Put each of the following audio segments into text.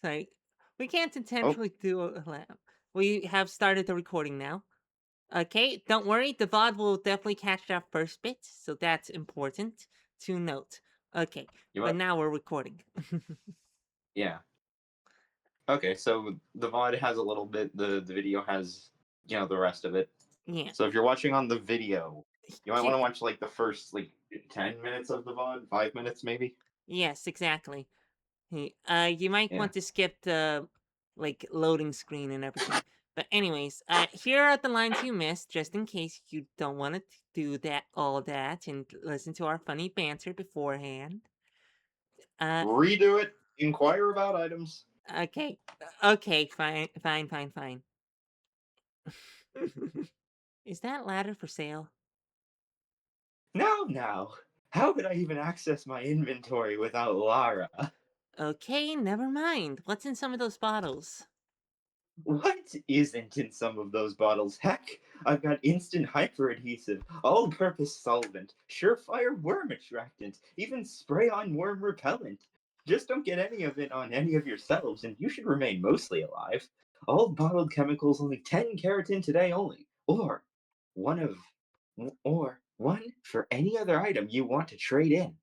Sorry. We can't Oh, intentionally do a lamp. We have started the recording now. Okay, don't worry. The VOD will definitely catch that first bit, so that's important to note. Okay, you but what? now we're recording. Yeah. Okay, so the VOD has a little bit. The video has the rest of it. Yeah. So if you're watching on the video, you might want Here, to watch like the first 10 minutes of the VOD, 5 minutes maybe. yes, exactly. You might Yeah. want to skip the loading screen and everything. But anyways, here are the lines you missed, just in case you don't want to do all that, and listen to our funny banter beforehand. Uh, Redo it. Inquire about items. okay, okay, fine, fine, fine, fine. Is that ladder for sale? Now. How could I even access my inventory without Lara? Okay, never mind. What's in some of those bottles? What isn't in some of those bottles? Heck, I've got instant hyper adhesive, all purpose solvent, surefire worm attractant, even spray on worm repellent. Just don't get any of it on any of yourselves, and you should remain mostly alive. All bottled chemicals only 10 keratin today only. One of or one for any other item you want to trade in.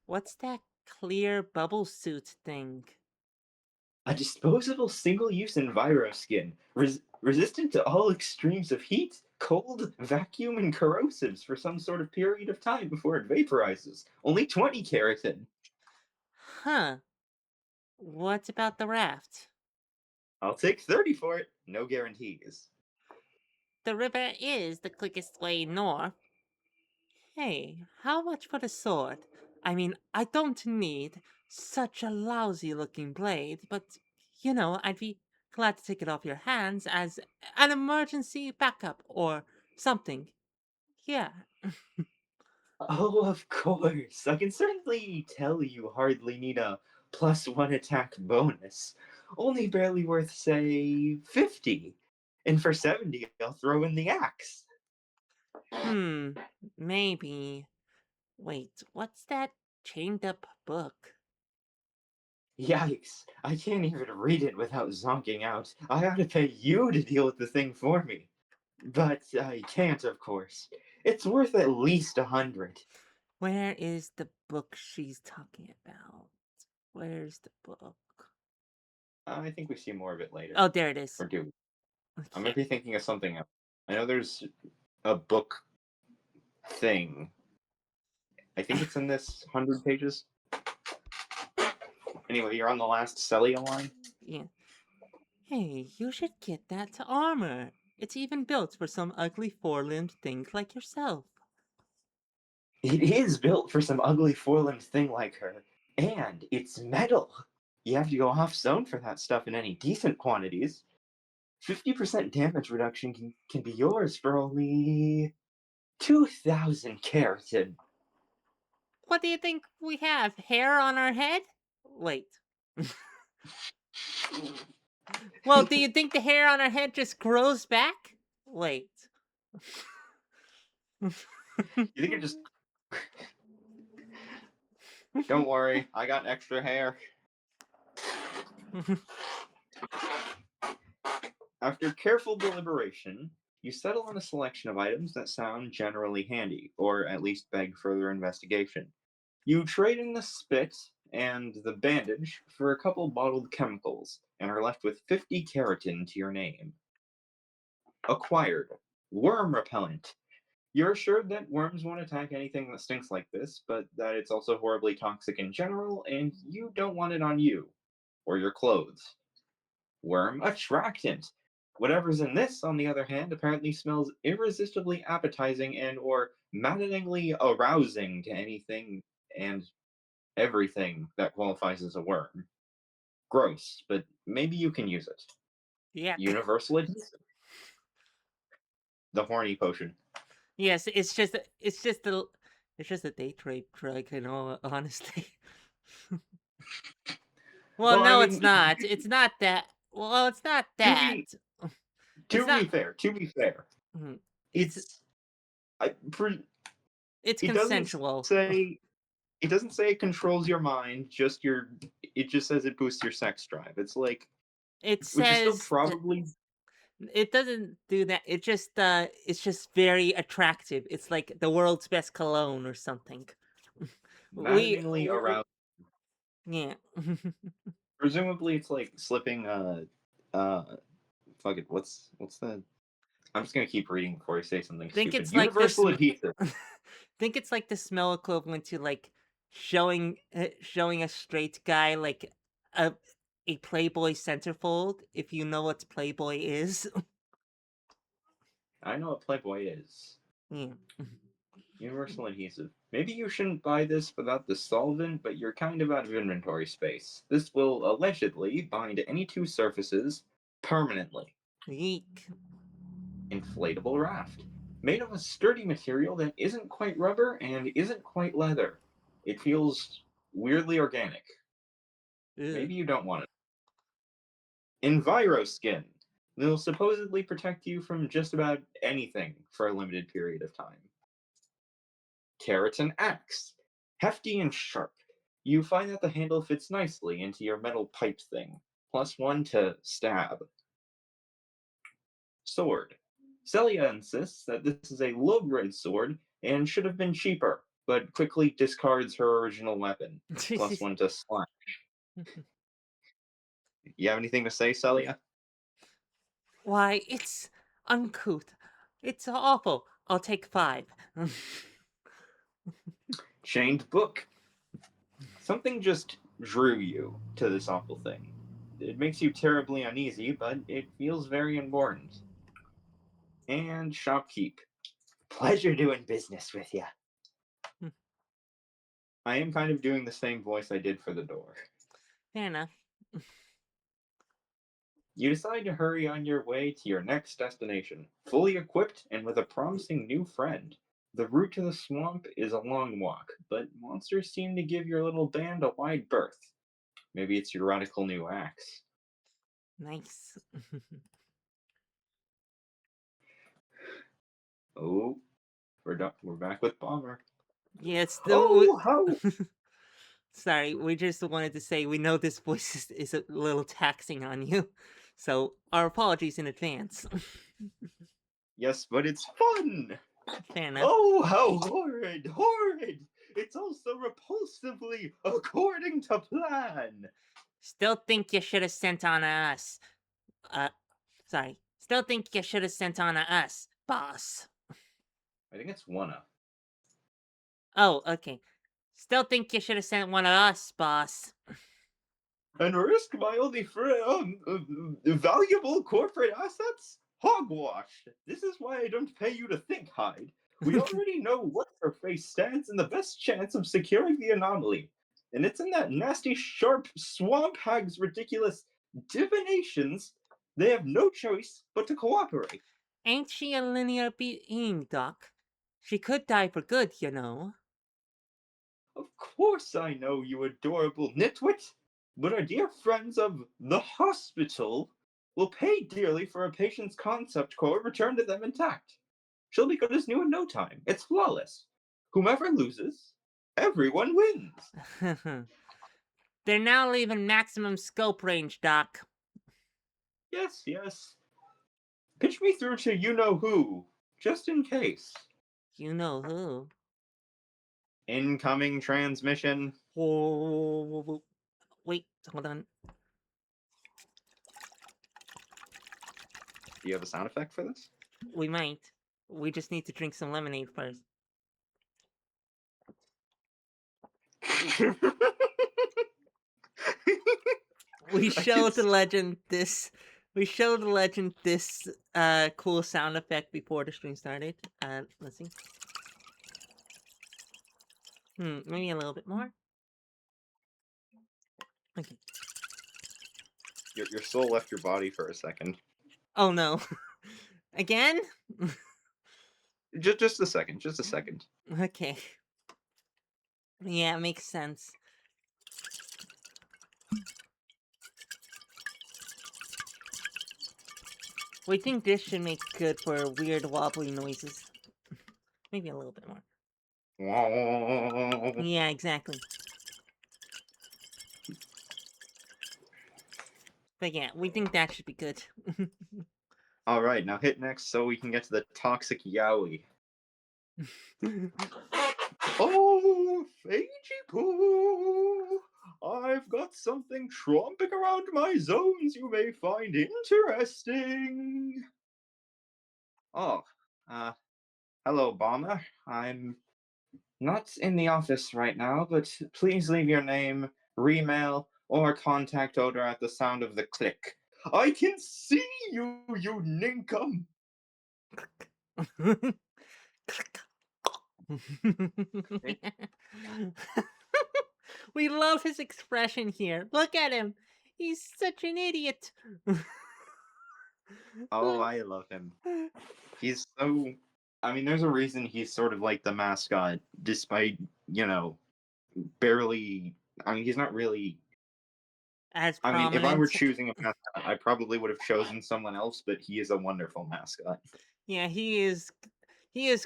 What's that clear bubble suit thing? A disposable single-use EnviroSkin, resistant to all extremes of heat, cold, vacuum, and corrosives for some sort of period of time before it vaporizes. Only 20 keratin. Huh. What about the raft? I'll take 30 for it. No guarantees. The river is the quickest way north. Hey, how much for the sword? I mean, I don't need such a lousy looking blade, but I'd be glad to take it off your hands as an emergency backup or something. Yeah. Oh, of course. I can certainly tell you hardly need a +1 attack bonus. Only barely worth, say, 50. And for 70, I'll throw in the axe. Hmm, maybe. Wait, what's that chained up book? Yikes, I can't even read it without zonking out. I ought to pay you to deal with the thing for me. But I can't, of course. It's worth at least 100. Where is the book she's talking about? Where's the book? I think we see more of it later. Oh, there it is. Or do we? I might Okay. be thinking of something else. I know there's a book thing. I think it's in this 100 pages. Anyway, you're on the last Celia line. Yeah. Hey, you should get that to armor. It's even built for some ugly four-limbed thing like yourself. It is built for some ugly four-limbed thing like her. And it's metal. You have to go off zone for that stuff in any decent quantities. 50% damage reduction can be yours for only 2,000 keratin. What do you think we have? Hair on our head? Wait. Well, do you think the hair on our head just grows back? Wait. You think it just. Don't worry, I got extra hair. After careful deliberation, you settle on a selection of items that sound generally handy, or at least beg further investigation. You trade in the spit and the bandage for a couple bottled chemicals, and are left with 50 keratin to your name. Acquired. Worm repellent. You're assured that worms won't attack anything that stinks like this, but that it's also horribly toxic in general, and you don't want it on you or your clothes. Worm attractant. Whatever's in this, on the other hand, apparently smells irresistibly appetizing and or maddeningly arousing to anything and everything that qualifies as a worm. Gross, but maybe you can use it. Yeah. Universal adhesive. The horny potion. Yes, it's just a date rape drug, in all honesty. Well, Well, I no, it's mean, not. It's not that. Well, it's not to that. be It's to not. be fair, to be fair, Mhm. It's it's I pre- it's it doesn't consensual. say it doesn't say it controls your mind, just your it just says it boosts your sex drive. It's like, It which is still says that probably. it doesn't do that. It's just very attractive. It's like the world's best cologne or something. we, Maddeningly w- aroused. yeah. Presumably, it's like slipping. Fuck it. What's the? I'm just gonna keep reading before I say something think stupid. it's like the Universal adhesive. think it's like the smell equivalent to like showing a straight guy like a a Playboy centerfold. If you know what Playboy is, I know what Playboy is. yeah. Universal adhesive. Maybe you shouldn't buy this without the solvent, but you're kind of out of inventory space. This will allegedly bind any two surfaces permanently. Yeek. Inflatable raft. Made of a sturdy material that isn't quite rubber and isn't quite leather. It feels weirdly organic. Ugh. Maybe you don't want it. Enviroskin. They'll supposedly protect you from just about anything for a limited period of time. Keratin axe. Hefty and sharp. You find that the handle fits nicely into your metal pipe thing. +1 to stab. Sword. Celia insists that this is a low-grade sword and should have been cheaper, but quickly discards her original weapon. +1 to slash. You have anything to say, Celia? Why, it's uncouth. It's awful. I'll take 5. Chained book. Something just drew you to this awful thing. It makes you terribly uneasy, but it feels very important. And shopkeep. Pleasure doing business with you. I am kind of doing the same voice I did for the door. Fair enough. You decide to hurry on your way to your next destination, fully equipped and with a promising new friend. The route to the swamp is a long walk, but monsters seem to give your little band a wide berth. Maybe it's your radical new axe. Nice. Oh, we're back with Bomber. Yes, Oh, how sorry, we just wanted to say we know this voice is a little taxing on you. So, our apologies in advance. yes, but it's fun. Fair enough. Oh, how horrid, horrid! It's also repulsively according to plan. Still think you should have sent on us. Uh, sorry. Still think you should have sent on us, boss. I think it's wanna. Oh, okay. Still think you should have sent one of us, boss. And risk my only valuable corporate assets? Hogwash! This is why I don't pay you to think, Hyde. We already know what her face stands in the best chance of securing the anomaly. And it's in that nasty, sharp swamp hag's ridiculous divinations. They have no choice but to cooperate. Ain't she a linear being, Doc? She could die for good, you know. Of course I know, you adorable nitwit, but our dear friends of the hospital will pay dearly for a patient's concept core returned to them intact. She'll be good as new in no time. It's flawless. Whomever loses, everyone wins. They're now leaving maximum scope range, Doc. Yes, yes. Pitch me through to you know who, just in case. You know who. Incoming transmission. Whoa. Wait, hold on. Do you have a sound effect for this? We might. We just need to drink some lemonade first. We I showed can the legend this. We showed the legend this cool sound effect before the stream started. Let's see. Maybe a little bit more. Okay. Your soul left your body for a second. Oh no. Again? Just a second. Just a second. Okay. Yeah, it makes sense. We think this should make good for weird wobbly noises. Maybe a little bit more. Yeah, exactly. But yeah, we think that should be good. All right, now hit next so we can get to the toxic yaoi. Oh, Feiji Poo! I've got something tromping around my zones you may find interesting. Oh, uh, hello, Bomber. I'm not in the office right now, but please leave your name, remail, or contact order at the sound of the click. I can see you, you ninkum! We love his expression here. Look at him. He's such an idiot. Oh, I love him. He's so. I mean, there's a reason he's sort of like the mascot, despite, you know, barely. I mean, he's not really. As I mean, if I were prominent. choosing a mascot, I probably would have chosen someone else, but he is a wonderful mascot. Yeah, he is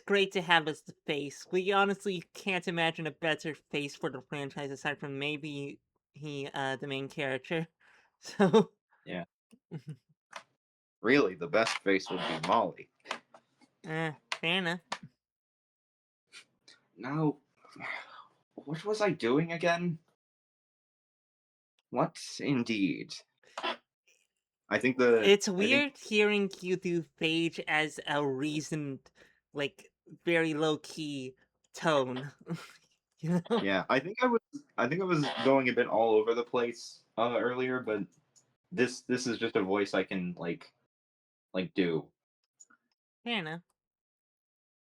great to have as the face. We honestly can't imagine a better face for the franchise aside from maybe the main character. So Yeah. Really, the best face would be Molly. fair enough. Now, what was I doing again? What indeed? I think the. It's I think. weird hearing you do Phage as a reasoned, like very low key tone. You know? Yeah, I think I was. I think I was going a bit all over the place earlier, but this is just a voice I can do. Fair enough.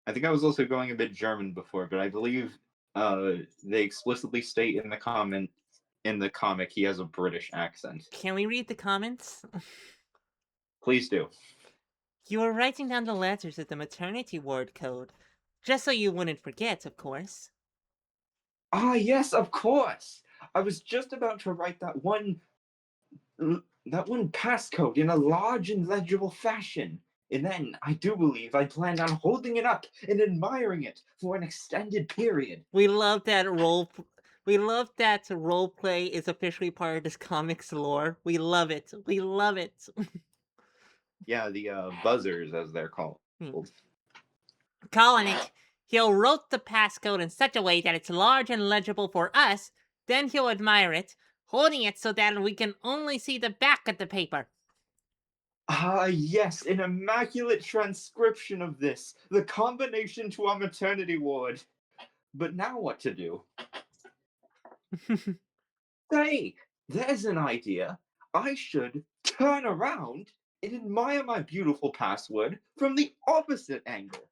I think I was also going a bit German before, but I believe they explicitly state in the comic he has a British accent. Can we read the comments? Please do. You were writing down the letters of the maternity ward code. Just so you wouldn't forget, of course. Ah, yes, of course. I was just about to write that one passcode in a large and legible fashion. And then I do believe I planned on holding it up and admiring it for an extended period. We love that we love that role play is officially part of this comic's lore. We love it. We love it. Yeah, the buzzers, as they're called. Calling it, he'll wrote the passcode in such a way that it's large and legible for us, then he'll admire it, holding it so that we can only see the back of the paper. Ah, yes, an immaculate transcription of this, the combination to our maternity ward. But now what to do? Hey, there's an idea. I should turn around and admire my beautiful password from the opposite angle.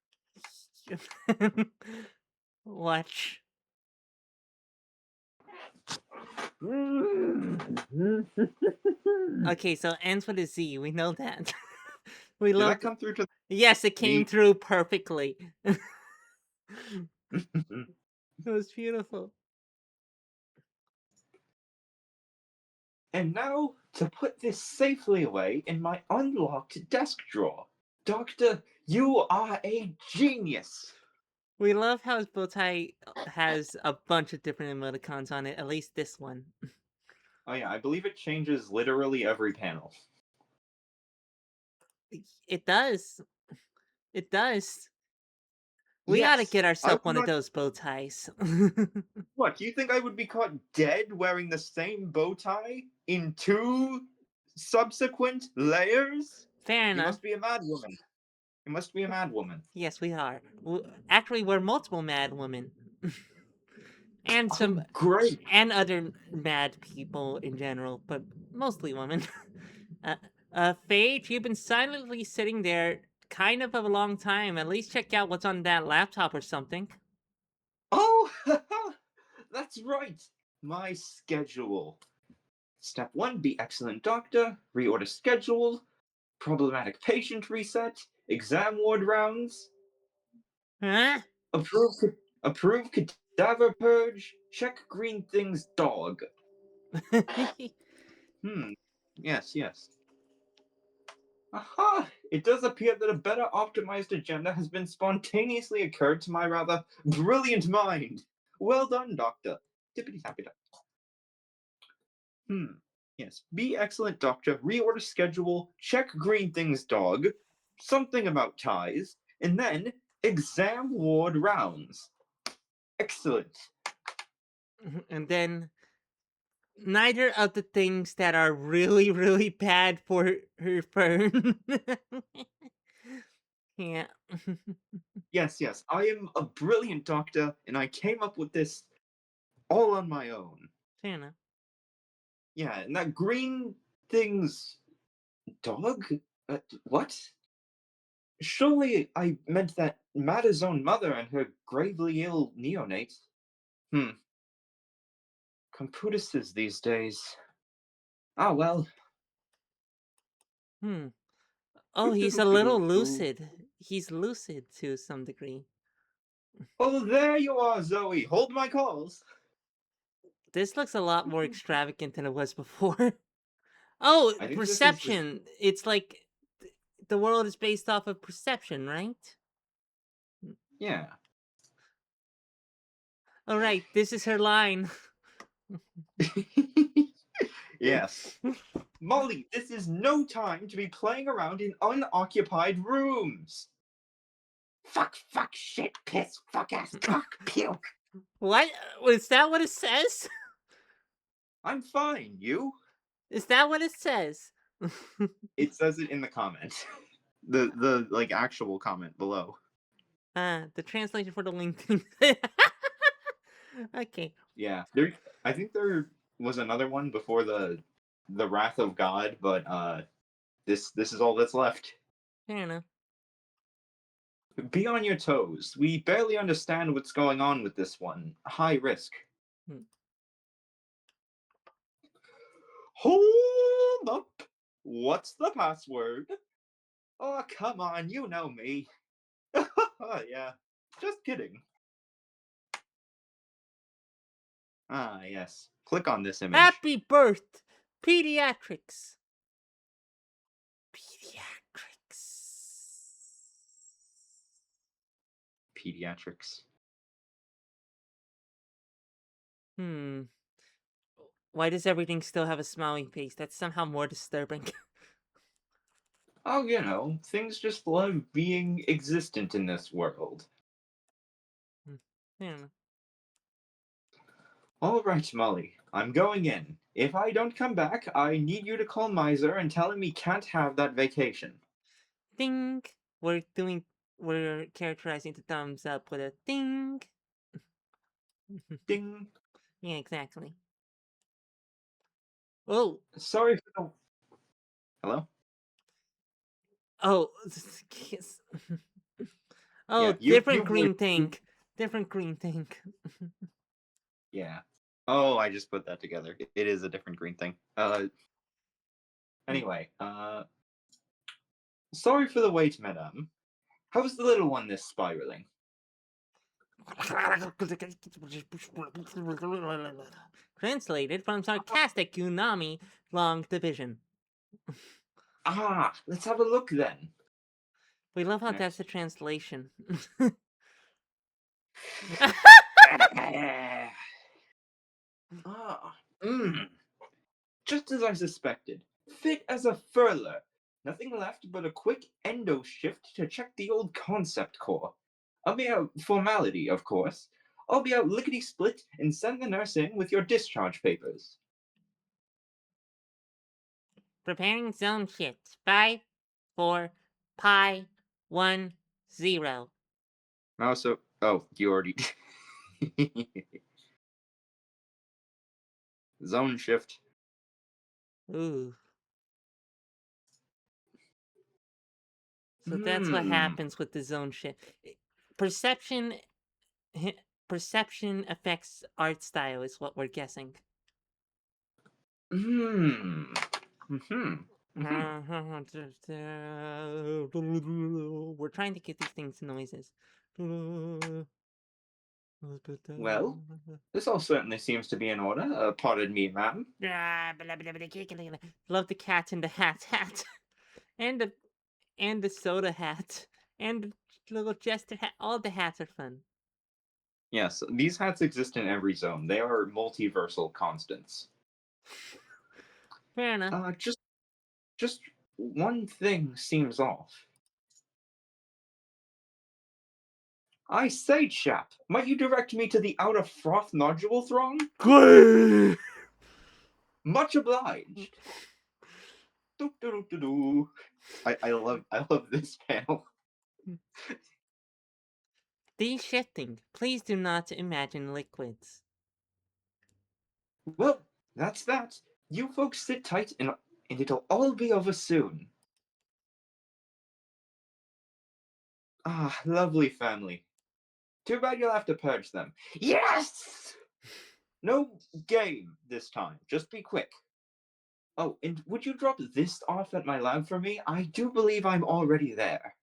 Watch. Okay, so it ends with a Z. We know that. We Did love. that come through to Yes, it came me? through perfectly. It was beautiful. And now to put this safely away in my unlocked desk drawer. Doctor, you are a genius. We love how his bow tie has a bunch of different emoticons on it, at least this one. Oh yeah, I believe it changes literally every panel. It does. It does. We ought to Yes, get I ourselves would one of not. those bow ties. What, do you think I would be caught dead wearing the same bow tie in two subsequent layers? Fair You enough. must be a madwoman. You must be a madwoman. Yes, we are. Actually, we're multiple mad women. And some Oh, great. and other mad people in general, but mostly women. uh, Phage, you've been silently sitting there kind of a long time. At least check out what's on that laptop or something. Oh, that's right. My schedule. Step 1, be excellent doctor. Reorder schedule. Problematic patient reset. Exam ward rounds. Huh? Approve, approve cadaver purge. Check green things dog. Hmm. Yes, yes. Aha! It does appear that a better optimized agenda has been spontaneously occurred to my rather brilliant mind. Well done, Doctor. Tippity tappity. Hmm. Yes. Be excellent, doctor. Reorder schedule. Check green things, dog. Something about ties. And then exam ward rounds. Excellent. And then neither of the things that are really, really bad for her fern. Yeah. Yes, yes. I am a brilliant doctor, and I came up with this all on my own. Fair enough. Yeah, and that green thing's dog? What? Surely I meant that Mada's own mother and her gravely ill neonate. Hmm. Computuses these days. Ah, well. Hmm. Oh, he's a little Doo-doo-doo-doo-doo. lucid. He's lucid to some degree. Oh, there you are, Zoe. Hold my calls. This looks a lot more extravagant than it was before. Oh, I think this is just. perception. It's like the world is based off of perception, right? Yeah. All right, this is her line. Yes. Molly, this is no time to be playing around in unoccupied rooms. Fuck, fuck, shit, piss, fuck ass, cock, puke. What? Is that what it says? I'm fine, you? Is that what it says? It says it in the comment. The like actual comment below. The translation for the link. Okay. Yeah. I think there was another one before the wrath of God, but this is all that's left. Fair enough. Be on your toes. We barely understand what's going on with this one. High risk. Hmm. Hold up. What's the password? Oh, come on, you know me. Yeah, just kidding. Ah, yes. Click on this image. Happy birth, pediatrics. Pediatrics. Pediatrics. Hmm. Why does everything still have a smiling face? That's somehow more disturbing. Oh, things just love being existent in this world. Yeah. All right, Molly, I'm going in. If I don't come back, I need you to call Miser and tell him he can't have that vacation. Ding. We're characterizing the thumbs up with a ding. Ding. Yeah, exactly. Oh, Sorry for the. Hello? oh, oh, Yeah, you different would. green thing. Different green thing. Yeah. Oh, I just put that together. It is a different green thing. Anyway, sorry for the wait, madame. How's the little one this spiraling? Translated from sarcastic Unami long division. Ah, let's have a look then. We love how that's Next. the translation. Ah, mmm. Just as I suspected. Fit as a furler. Nothing left but a quick endo shift to check the old concept core. I'll be out formality, of course. I'll be out lickety split and send the nurse in with your discharge papers. Preparing zone shift. 5, 4, pi, 1, 0. Mouse up. Oh, you already. Zone shift. Ooh. So that's what Hmm. happens with the zone shift. Perception perception affects art style is what we're guessing. Hmm. Hmm. Hmm. We're trying to get these things noises. Well, this all certainly seems to be in order. Pardon me, ma'am. Love the cat in the hat, and the soda hat, and the little jester hat. All the hats are fun. Yes, these hats exist in every zone. They are multiversal constants. Fair enough. Just one thing seems off. I say, chap, might you direct me to the outer froth nodule throng? Good. Much obliged. Doo-doo-doo-doo-doo. I love this panel. De-shifting. Please do not imagine liquids. Well, that's that. You folks sit tight and it'll all be over soon. Ah, lovely family. Too bad you'll have to purge them. Yes! No game this time. Just be quick. Oh, and would you drop this off at my lab for me? I do believe I'm already there.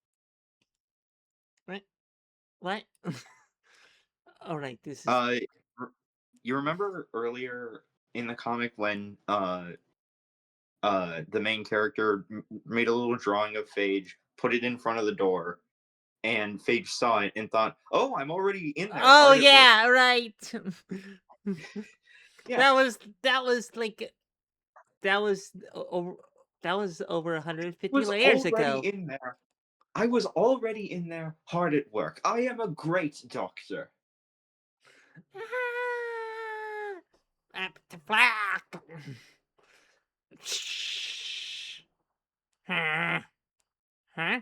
What? Alright, this is... Uh, you remember earlier in the comic when the main character made a little drawing of Phage, put it in front of the door, and Phage saw it and thought, "Oh, I'm already in there, Oh, hard at work." yeah, right. Yeah, that was like... That was over... That was over I 150 was layers already ago. in there. I was already in there, hard at work. I am a great doctor. Huh?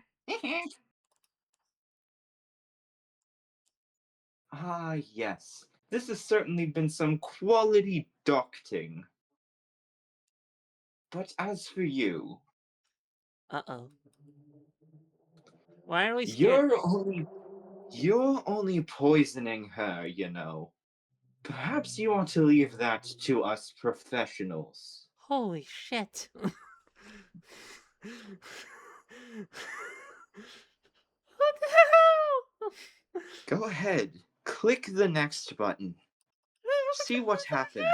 Ah, yes. This has certainly been some quality docting. But as for you, Uh-oh. Why are we scared? you're only poisoning her, you know. Perhaps you ought to leave that to us professionals. Holy shit. What the hell? Go ahead, click the next button. See what happens.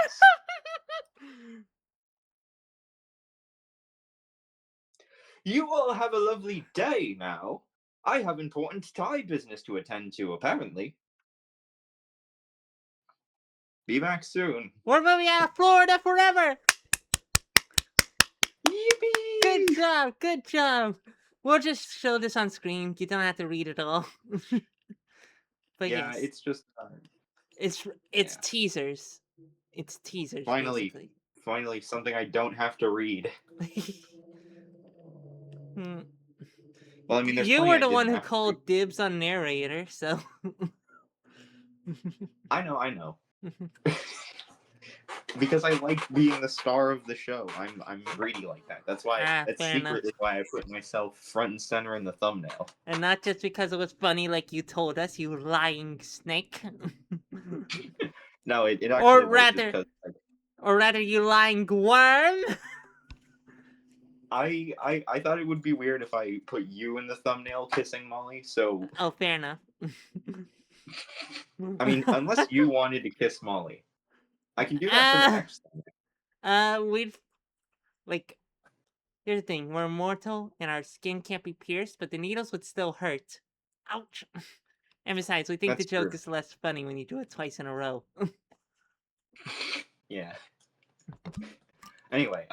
You all have a lovely day now. I have important tie business to attend to, apparently. Be back soon. We're moving out of Florida forever. Yippee! Good job. Good job. We'll just show this on screen. You don't have to read it all. But Yeah, yes, it's just it's yeah. teasers. It's teasers, Finally, basically. finally something I don't have to read. Hmm. Well, I mean, there's You plenty were I the one didn't who have to read. called dibs on narrator, so... I know. Because I like being the star of the show. I'm greedy like that. That's Fair enough. secretly why I put myself front and center in the thumbnail. And not just because it was funny like you told us, you lying snake. No, it or actually was just rather, because you lying worm. I thought it would be weird if I put you in the thumbnail kissing Molly. So Oh, fair enough. I mean, unless you wanted to kiss Molly, I can do that for the next thumbnail. We'd like. Here's the thing: we're immortal, and our skin can't be pierced, but the needles would still hurt. Ouch! And besides, we think the That's joke true. is less funny when you do it twice in a row. Yeah. Anyway,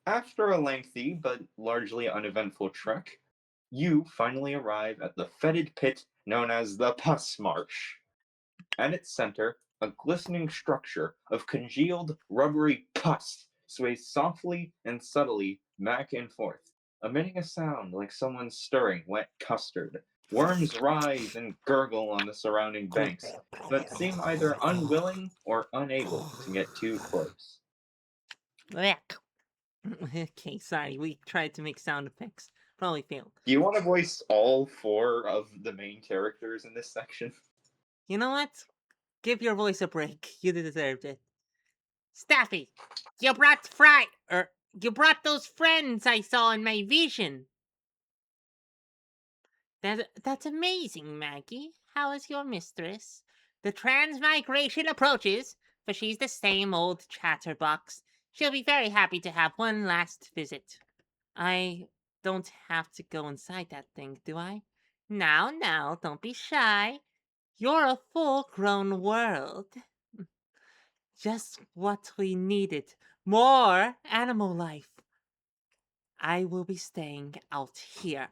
after a lengthy but largely uneventful trek, you finally arrive at the fetid pit known as the Pus Marsh. At its center, a glistening structure of congealed, rubbery pus sways softly and subtly back and forth, emitting a sound like someone stirring wet custard. Worms writhe and gurgle on the surrounding banks, but seem either unwilling or unable to get too close. Okay, sorry. We tried to make sound effects. Probably failed. Do you want to voice all four of the main characters in this section? You know what? Give your voice a break. You deserved it. Staffy, you brought those friends I saw in my vision. That's amazing, Maggie. How is your mistress? The transmigration approaches, but she's the same old chatterbox. She'll be very happy to have one last visit. I don't have to go inside that thing, do I? Now, don't be shy. You're a full-grown world. Just what we needed. More animal life. I will be staying out here.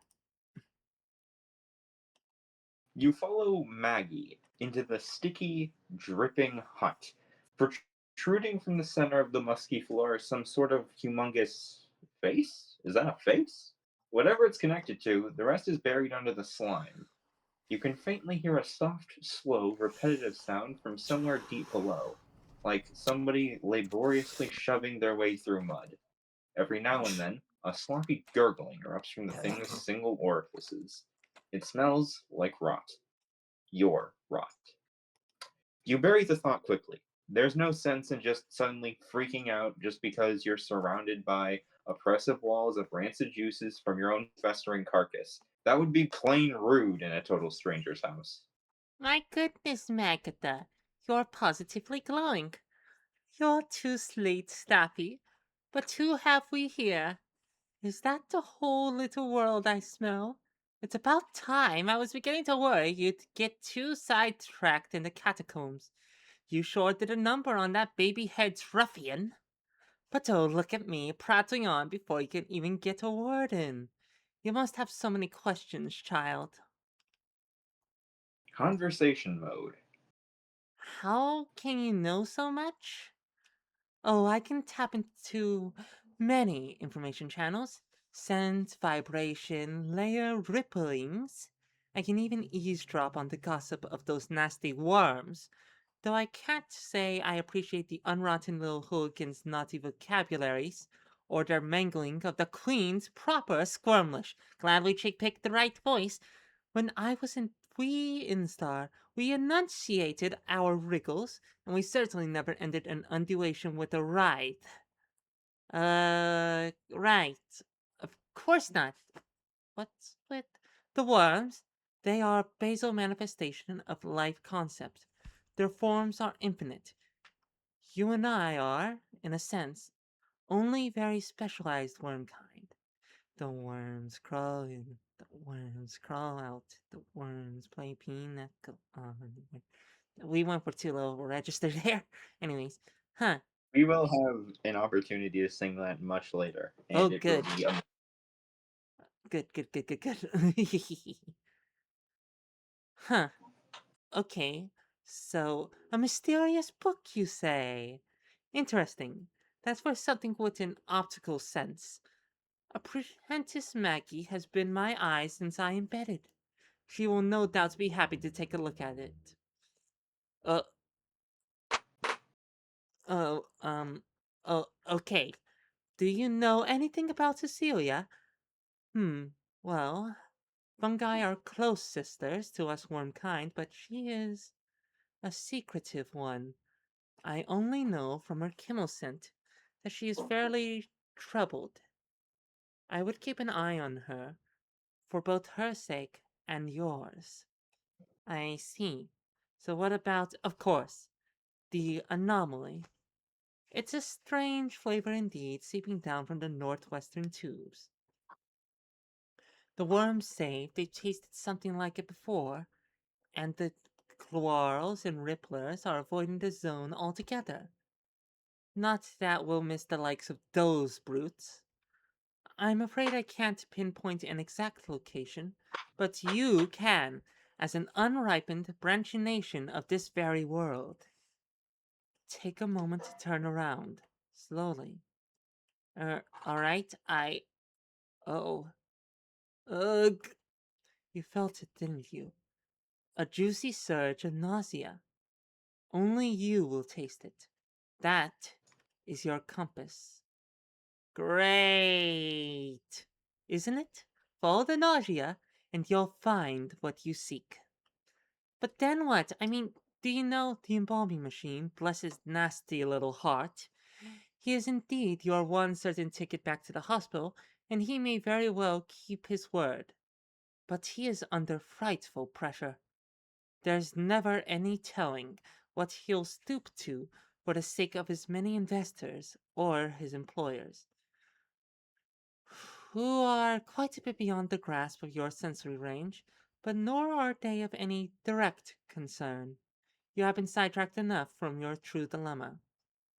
You follow Maggie into the sticky, dripping hut. Protruding from the center of the musky floor is some sort of humongous face? Is that a face? Whatever it's connected to, the rest is buried under the slime. You can faintly hear a soft, slow, repetitive sound from somewhere deep below, like somebody laboriously shoving their way through mud. Every now and then, a sloppy gurgling erupts from the thing's single orifices. It smells like rot. Your rot. You bury the thought quickly. There's no sense in just suddenly freaking out just because you're surrounded by oppressive walls of rancid juices from your own festering carcass. That would be plain rude in a total stranger's house. My goodness, Magatha, you're positively glowing. You're too slate snappy, but who have we here? Is that the whole little world I smell? It's about time. I was beginning to worry you'd get too sidetracked in the catacombs. You sure did a number on that baby head's ruffian. But oh, look at me, prattling on before you can even get a word in. You must have so many questions, child. Conversation mode. How can you know so much? Oh, I can tap into many information channels. Sense, vibration, layer ripplings. I can even eavesdrop on the gossip of those nasty worms. Though I can't say I appreciate the unrotten little hooligans' naughty vocabularies, or their mangling of the Queen's proper squirmlish. Glad we picked the right voice. When I was in wee Instar, we enunciated our wriggles, and we certainly never ended an undulation with a right. Right. Of course not. What's with the worms? They are basal manifestation of life concept. Their forms are infinite. You and I are, in a sense, only very specialized worm kind. The worms crawl in, the worms crawl out, the worms play pinochle on. We went for too low register there. Anyways, huh? We will have an opportunity to sing that much later, Oh, and it will good, be good, good, good, good, good. Huh? Okay. So, a mysterious book, you say? Interesting. That's for something with an optical sense. Apprentice Maggie has been my eye since I embedded. She will no doubt be happy to take a look at it. Uh, oh, oh, okay. Do you know anything about Cecilia? Hmm, well, fungi are close sisters to us wormkind, but she is a secretive one. I only know from her Kimmel scent that she is fairly troubled. I would keep an eye on her, for both her sake and yours. I see. So what about, of course, the anomaly? It's a strange flavor indeed, seeping down from the northwestern tubes. The worms say they tasted something like it before, and the quarrels and ripplers are avoiding the zone altogether. Not that we'll miss the likes of those brutes. I'm afraid I can't pinpoint an exact location, but you can, as an unripened branchination of this very world. Take a moment to turn around, slowly. All right, oh, ugh. You felt it, didn't you? A juicy surge of nausea. Only you will taste it. That is your compass. Great! Isn't it? Follow the nausea, and you'll find what you seek. But then what? I mean, do you know the embalming machine? Bless his nasty little heart. He is indeed your one certain ticket back to the hospital, and he may very well keep his word. But he is under frightful pressure. There's never any telling what he'll stoop to for the sake of his many investors or his employers, who are quite a bit beyond the grasp of your sensory range, but nor are they of any direct concern. You have been sidetracked enough from your true dilemma.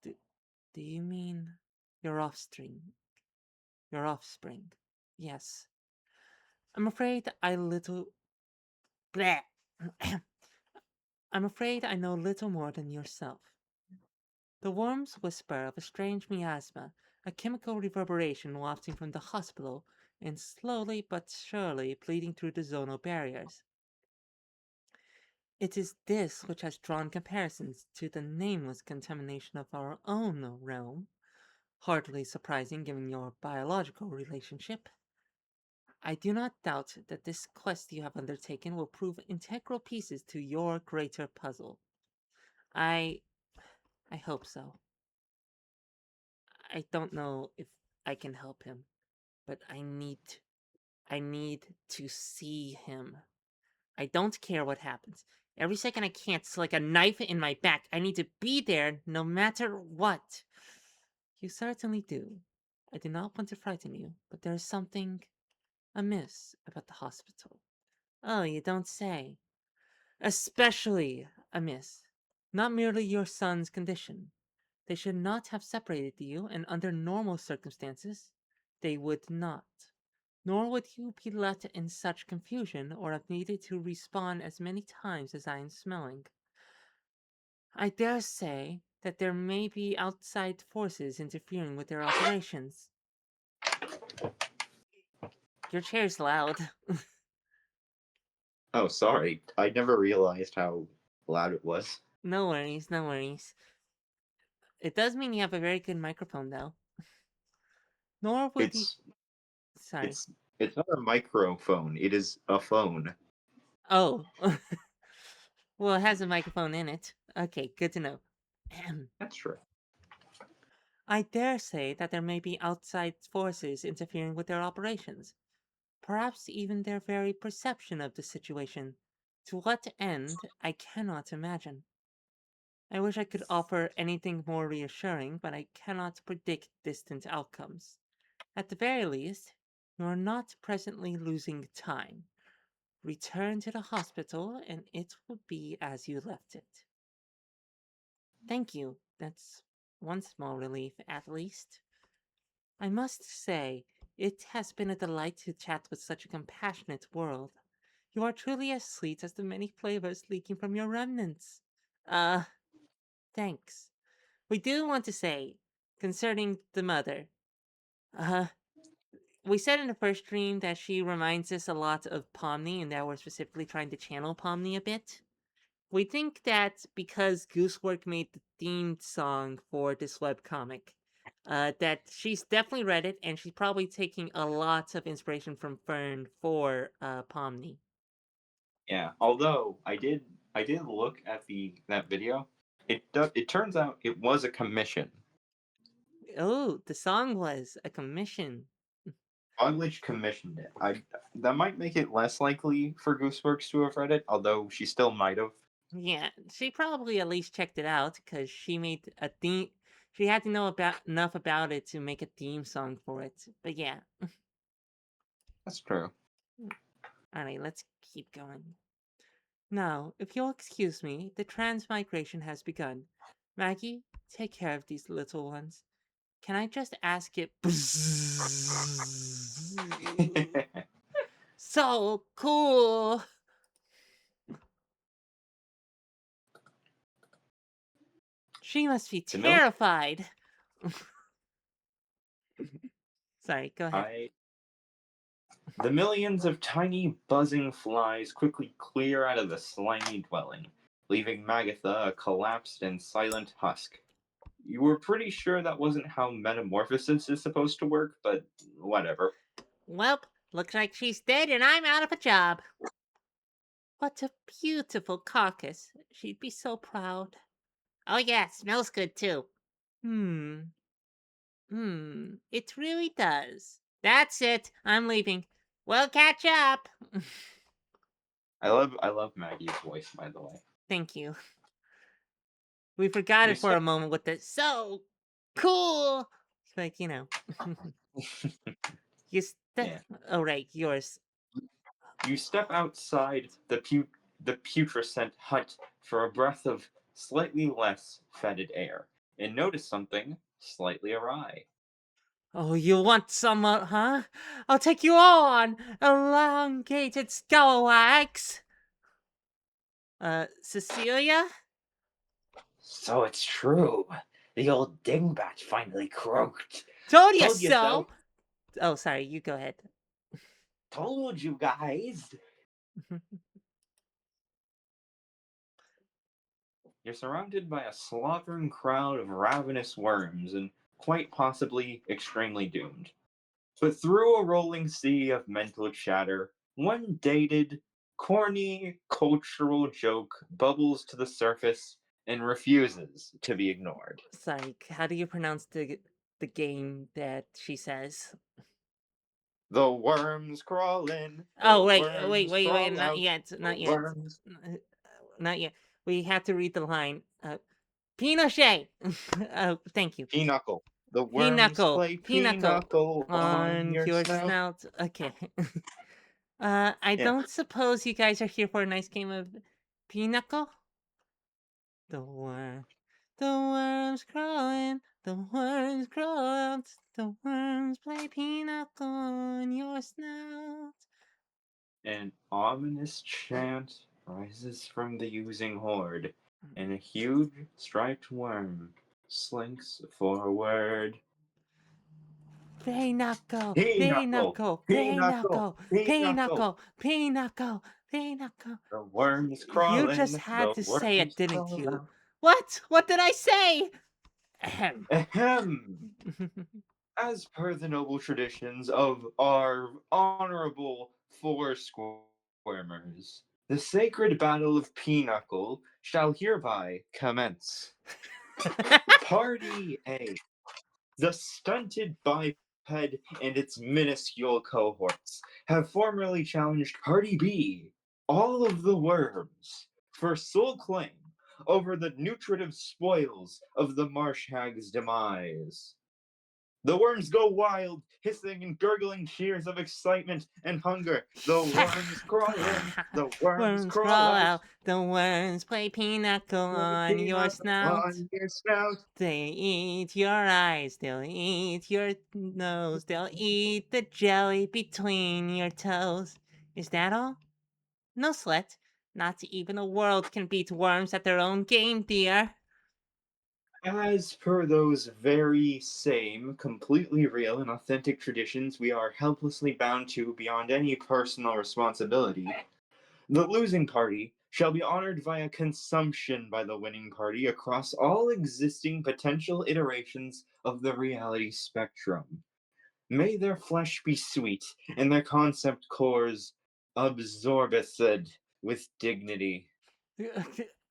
Do, do you mean? Your offspring. Your offspring. Yes. I'm afraid I little. Bleh. I'm afraid I know little more than yourself. The worms whisper of a strange miasma, a chemical reverberation wafting from the hospital and slowly but surely bleeding through the zonal barriers. It is this which has drawn comparisons to the nameless contamination of our own realm, hardly surprising given your biological relationship. I do not doubt that this quest you have undertaken will prove integral pieces to your greater puzzle. I I hope so. I don't know if I can help him, but I need to see him. I don't care what happens. Every second I can't, it's like a knife in my back. I need to be there no matter what. You certainly do. I do not want to frighten you, but there is something amiss about the hospital. Oh, you don't say. Especially amiss. Not merely your son's condition. They should not have separated you, and under normal circumstances, they would not. Nor would you be left in such confusion or have needed to respawn as many times as I am smelling. I dare say that there may be outside forces interfering with their operations. Your chair's loud. Oh, sorry. I never realized how loud it was. No worries, no worries. It does mean you have a very good microphone, though. Nor would the. It's Sorry. it's it's not a microphone. It is a phone. Oh. Well, it has a microphone in it. Okay, good to know. That's true. I dare say that there may be outside forces interfering with their operations, perhaps even their very perception of the situation. To what end, I cannot imagine. I wish I could offer anything more reassuring, but I cannot predict distant outcomes. At the very least, you are not presently losing time. Return to the hospital, and it will be as you left it. Thank you. That's one small relief, at least. I must say, it has been a delight to chat with such a compassionate world. You are truly as sweet as the many flavors leaking from your remnants. Uh, thanks. We do want to say, concerning the mother, uh, we said in the first stream that she reminds us a lot of Pomni and that we're specifically trying to channel Pomni a bit. We think that because Goosework made the themed song for this webcomic, that she's definitely read it and she's probably taking a lot of inspiration from Fern for Pomni. Yeah. Although I did look at that video. It turns out it was a commission. Oh, the song was a commission. Oglich commissioned it. I That might make it less likely for Gooseworks to have read it, although she still might have. Yeah, she probably at least checked it out because she made a theme. She had to know about enough about it to make a theme song for it. But yeah, That's true. all right, let's keep going. Now, if you'll excuse me, the transmigration has begun. Maggie, take care of these little ones. Can I just ask it? So cool! She must be the mil- terrified. Sorry, go ahead. I The millions of tiny buzzing flies quickly clear out of the slimy dwelling, leaving Magatha a collapsed and silent husk. You were pretty sure that wasn't how metamorphosis is supposed to work, but whatever. Welp, looks like she's dead and I'm out of a job. What a beautiful carcass. She'd be so proud. Oh yeah, smells good too. Hmm. It really does. That's it. I'm leaving. We'll catch up. I love Maggie's voice, by the way. Thank you. We forgot You it for step a moment with the so cool. Like, you yeah. oh right, yours. You step outside the putrescent hut for a breath of slightly less fetid air, and notice something slightly awry. Oh, you want some, huh? I'll take you all on elongated scalawags. Cecilia? So it's true. The old dingbat finally croaked. Told you Told you so. so! Oh, sorry, you go ahead. Told you guys. You're surrounded by a slaughtering crowd of ravenous worms and quite possibly extremely doomed. But through a rolling sea of mental chatter, one dated, corny cultural joke bubbles to the surface and refuses to be ignored. Sorry, how do you pronounce the game that she says? The worms crawl in, the Oh, worms wait, crawl not out, yet, the not yet. worms. Not yet. We have to read the line. Pinochet! Oh, thank you. Pinochle. The worms Pinochle, play pinochle pinochle on on your your snout. snout. Okay. I Yeah. don't suppose you guys are here for a nice game of pinochle? The worm. The worms crawling, the worms crawl out, the worms play pinochle on your snout. An ominous chant rises from the using horde, and a huge striped worm slinks forward. Pinochle, Pinochle! pinochle, Pinochle! pinochle, Pinochle! pinochle, pinochle, pinochle. The worms You crawl just in, had the to say it, worms didn't crawl you? out. What? What did I say? Ahem. Ahem! As per the noble traditions of our honorable four squirmers, the sacred battle of Pinochle shall hereby commence. Party A. The stunted biped and its minuscule cohorts have formerly challenged Party B, all of the worms, for sole claim over the nutritive spoils of the marsh hag's demise. The worms go wild, hissing and gurgling cheers of excitement and hunger. The worms crawl in, the worms Worms crawl crawl out. out, the worms play pinochle on your Pinochle snout. on your snout. They eat your eyes, they'll eat your nose, they'll eat the jelly between your toes. Is that all? No sweat. Not even a world can beat worms at their own game, dear. As per those very same, completely real and authentic traditions we are helplessly bound to beyond any personal responsibility, the losing party shall be honored via consumption by the winning party across all existing potential iterations of the reality spectrum. May their flesh be sweet, and their concept cores absorbeth with dignity.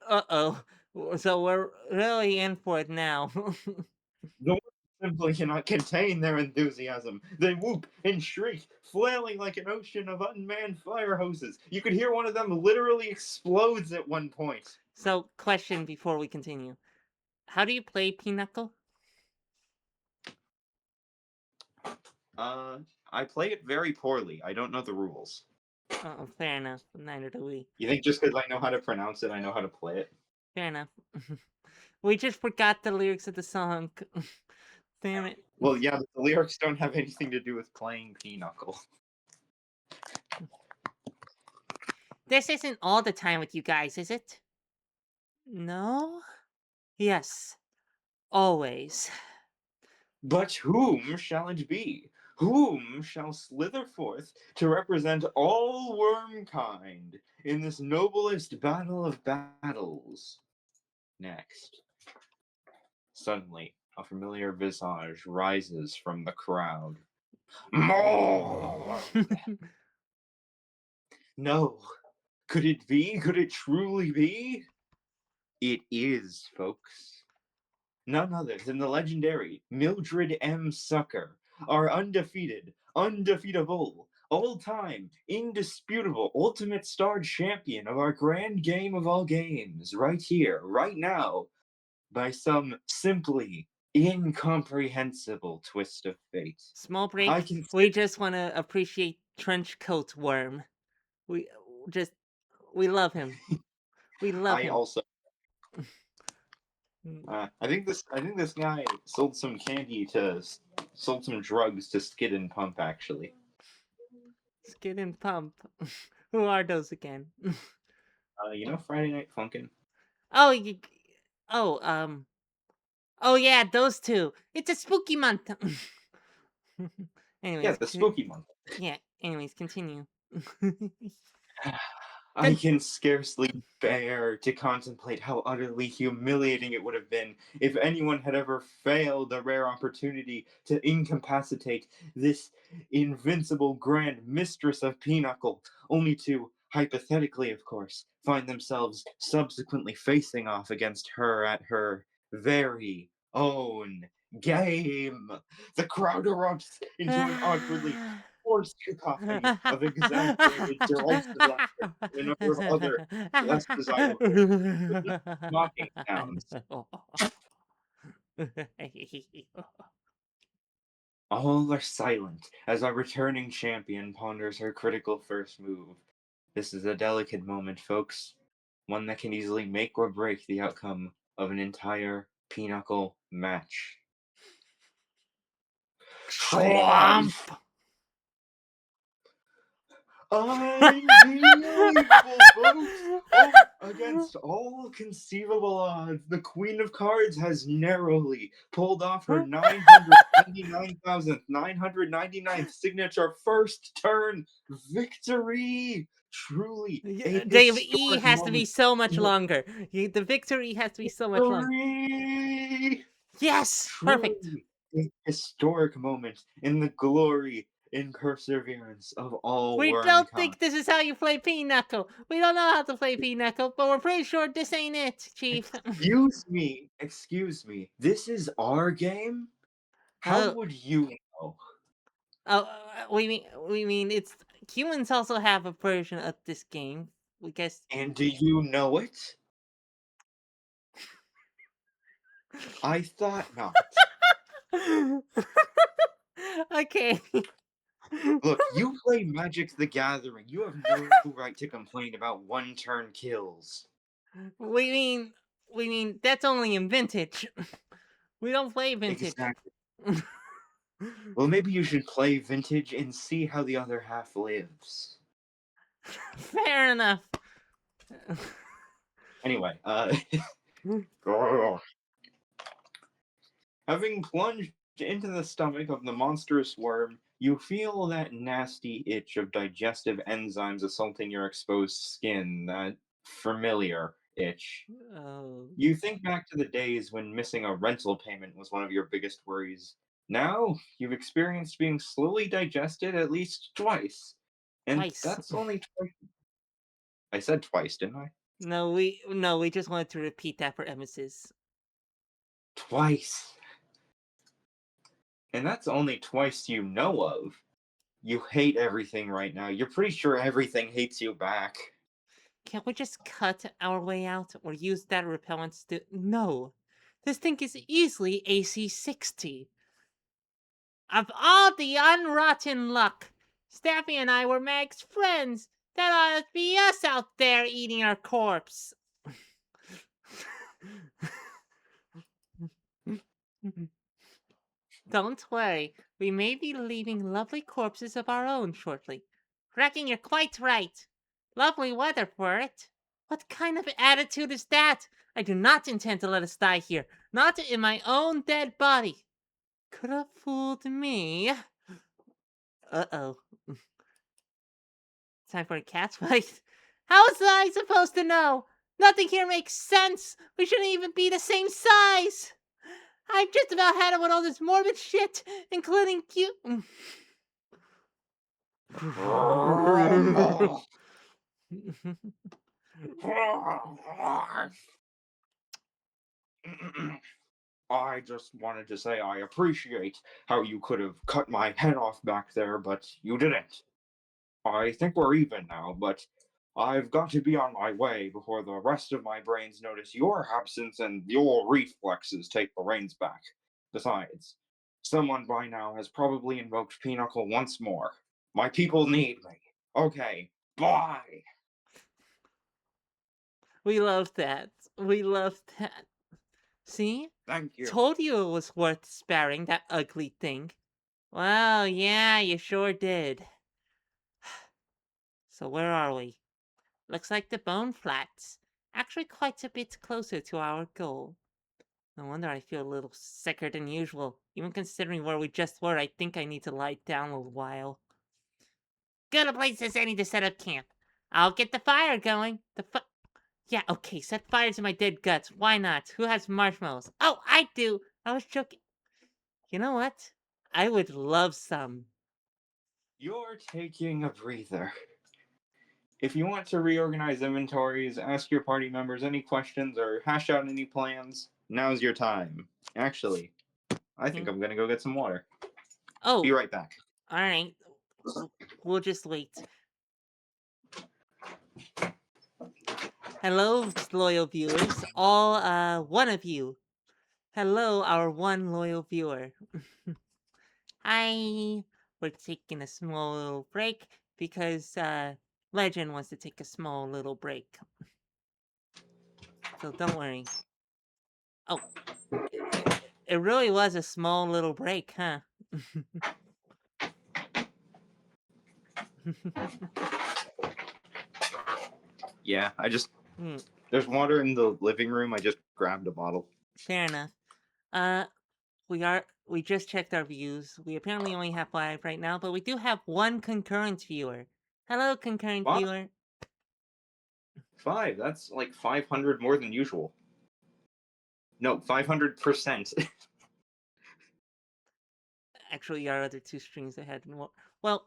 Uh-oh. So we're really in for it now. The words simply cannot contain their enthusiasm. They whoop and shriek, flailing like an ocean of unmanned fire hoses. You could hear one of them literally explodes at one point. So, question before we continue. How do you play Pinochle? Uh, I play it very poorly. I don't know the rules. Oh, fair enough. Neither do we. You think just because I know how to pronounce it, I know how to play it? Fair enough. We just forgot the lyrics of the song. Damn it. Well, yeah, but the lyrics don't have anything to do with playing Pinochle. This isn't all the time with you guys, is it? No? Yes. Always. But whom shall it be? Whom shall slither forth to represent all wormkind in this noblest battle of battles? Next. Suddenly, a familiar visage rises from the crowd. More! No. Could it be? Could it truly be? It is, folks. None other than the legendary Mildred M. Sucker, our undefeated, undefeatable, all-time, indisputable, ultimate star champion of our grand game of all games, right here, right now, by some simply incomprehensible twist of fate. Small I break. can We just want to appreciate Trench Coat Worm. We just, we love him. We love I him. also I think this guy sold some candy sold some drugs to Skid and Pump actually. Skid and Pump. Who are those again? Friday Night Funkin'. oh, you, oh, oh yeah, those two. It's a spooky month. Yeah, anyways, the spooky month. yeah. Anyways, continue. I can scarcely bear to contemplate how utterly humiliating it would have been if anyone had ever failed the rare opportunity to incapacitate this invincible grand mistress of Pinochle, only to, hypothetically of course, find themselves subsequently facing off against her at her very own game. The crowd erupts into an awkwardly forced cacophony of exaggerated derisive laughter and a number of other less desirable mocking sounds. All are silent as our returning champion ponders her critical first move. This is a delicate moment, folks. One that can easily make or break the outcome of an entire pinochle match. Trump. Triumph! Unbelievable, folks! Oh, against all conceivable odds, the Queen of Cards has narrowly pulled off her 999,999th signature first turn victory! Truly a Dave E historic has to be moment so much in the longer. The victory has to be so much longer. victory! Yes, perfect. Truly a historic moment in the glory and perseverance of all We don't wormkind. think this is how you play Pinochle. We don't know how to play Pinochle, but we're pretty sure this ain't it, Chief. Excuse me. This is our game? How oh, would you know? we mean it's humans also have a version of this game. We guess. And do you know it? I thought not. okay. Look, you play Magic the Gathering. You have no right to complain about one turn kills. we mean we mean that's only in vintage. We don't play vintage. Exactly. Well, maybe you should play Vintage and see how the other half lives. Fair enough. Anyway, having plunged into the stomach of the monstrous worm, you feel that nasty itch of digestive enzymes assaulting your exposed skin, that familiar itch. oh, You think back to the days when missing a rental payment was one of your biggest worries. Now, you've experienced being slowly digested at least twice. And twice. that's only twice. I said twice, didn't I? No, we just wanted to repeat that for emesis. Twice. And that's only twice you know of. You hate everything right now. You're pretty sure everything hates you back. Can't we just cut our way out or use that repellent No. This thing is easily AC 60. Of all the unrotten luck, Staffy and I were Mag's friends. That ought to be us out there eating our corpse. Don't worry, we may be leaving lovely corpses of our own shortly. Reckon you're quite right. Lovely weather for it. What kind of attitude is that? I do not intend to let us die here, not in my own dead body. Could have fooled me. Uh-oh. Time for a cat's fight. How was I supposed to know? Nothing here makes sense. We shouldn't even be the same size. I've just about had it with all this morbid shit, including you. I just wanted to say I appreciate how you could have cut my head off back there, but you didn't. I think we're even now, but I've got to be on my way before the rest of my brains notice your absence and your reflexes take the reins back. Besides, someone by now has probably invoked Pinochle once more. My people need me. Okay, bye. We love that. We love that. See? Thank you. Told you it was worth sparing, that ugly thing. Well, yeah, you sure did. So where are we? Looks like the Bone Flats. Actually quite a bit closer to our goal. No wonder I feel a little sicker than usual. Even considering where we just were, I think I need to lie down a little while. Good a place as any to set up camp. I'll get the fire going. Yeah, okay, set fire to my dead guts. Why not? Who has marshmallows? Oh, I do! I was joking. You know what? I would love some. You're taking a breather. If you want to reorganize inventories, ask your party members any questions, or hash out any plans, now's your time. Actually, I think Hmm? I'm gonna go get some water. Be Oh, right back. alright. We'll just wait. Hello, loyal viewers. All, one of you. Hello, our one loyal viewer. Hi. We're taking a small little break because, Legend wants to take a small little break. So don't worry. Oh, it really was a small little break, huh? Yeah, Hmm, there's water in the living room. I just grabbed a bottle. fair enough. Uh, we just checked our views. We apparently only have 5 right now, but we do have 1 concurrent viewer. Hello, concurrent Five? viewer. Five. That's like 500 more than usual. No, 500%. Actually, our other 2 streams ahead. Well,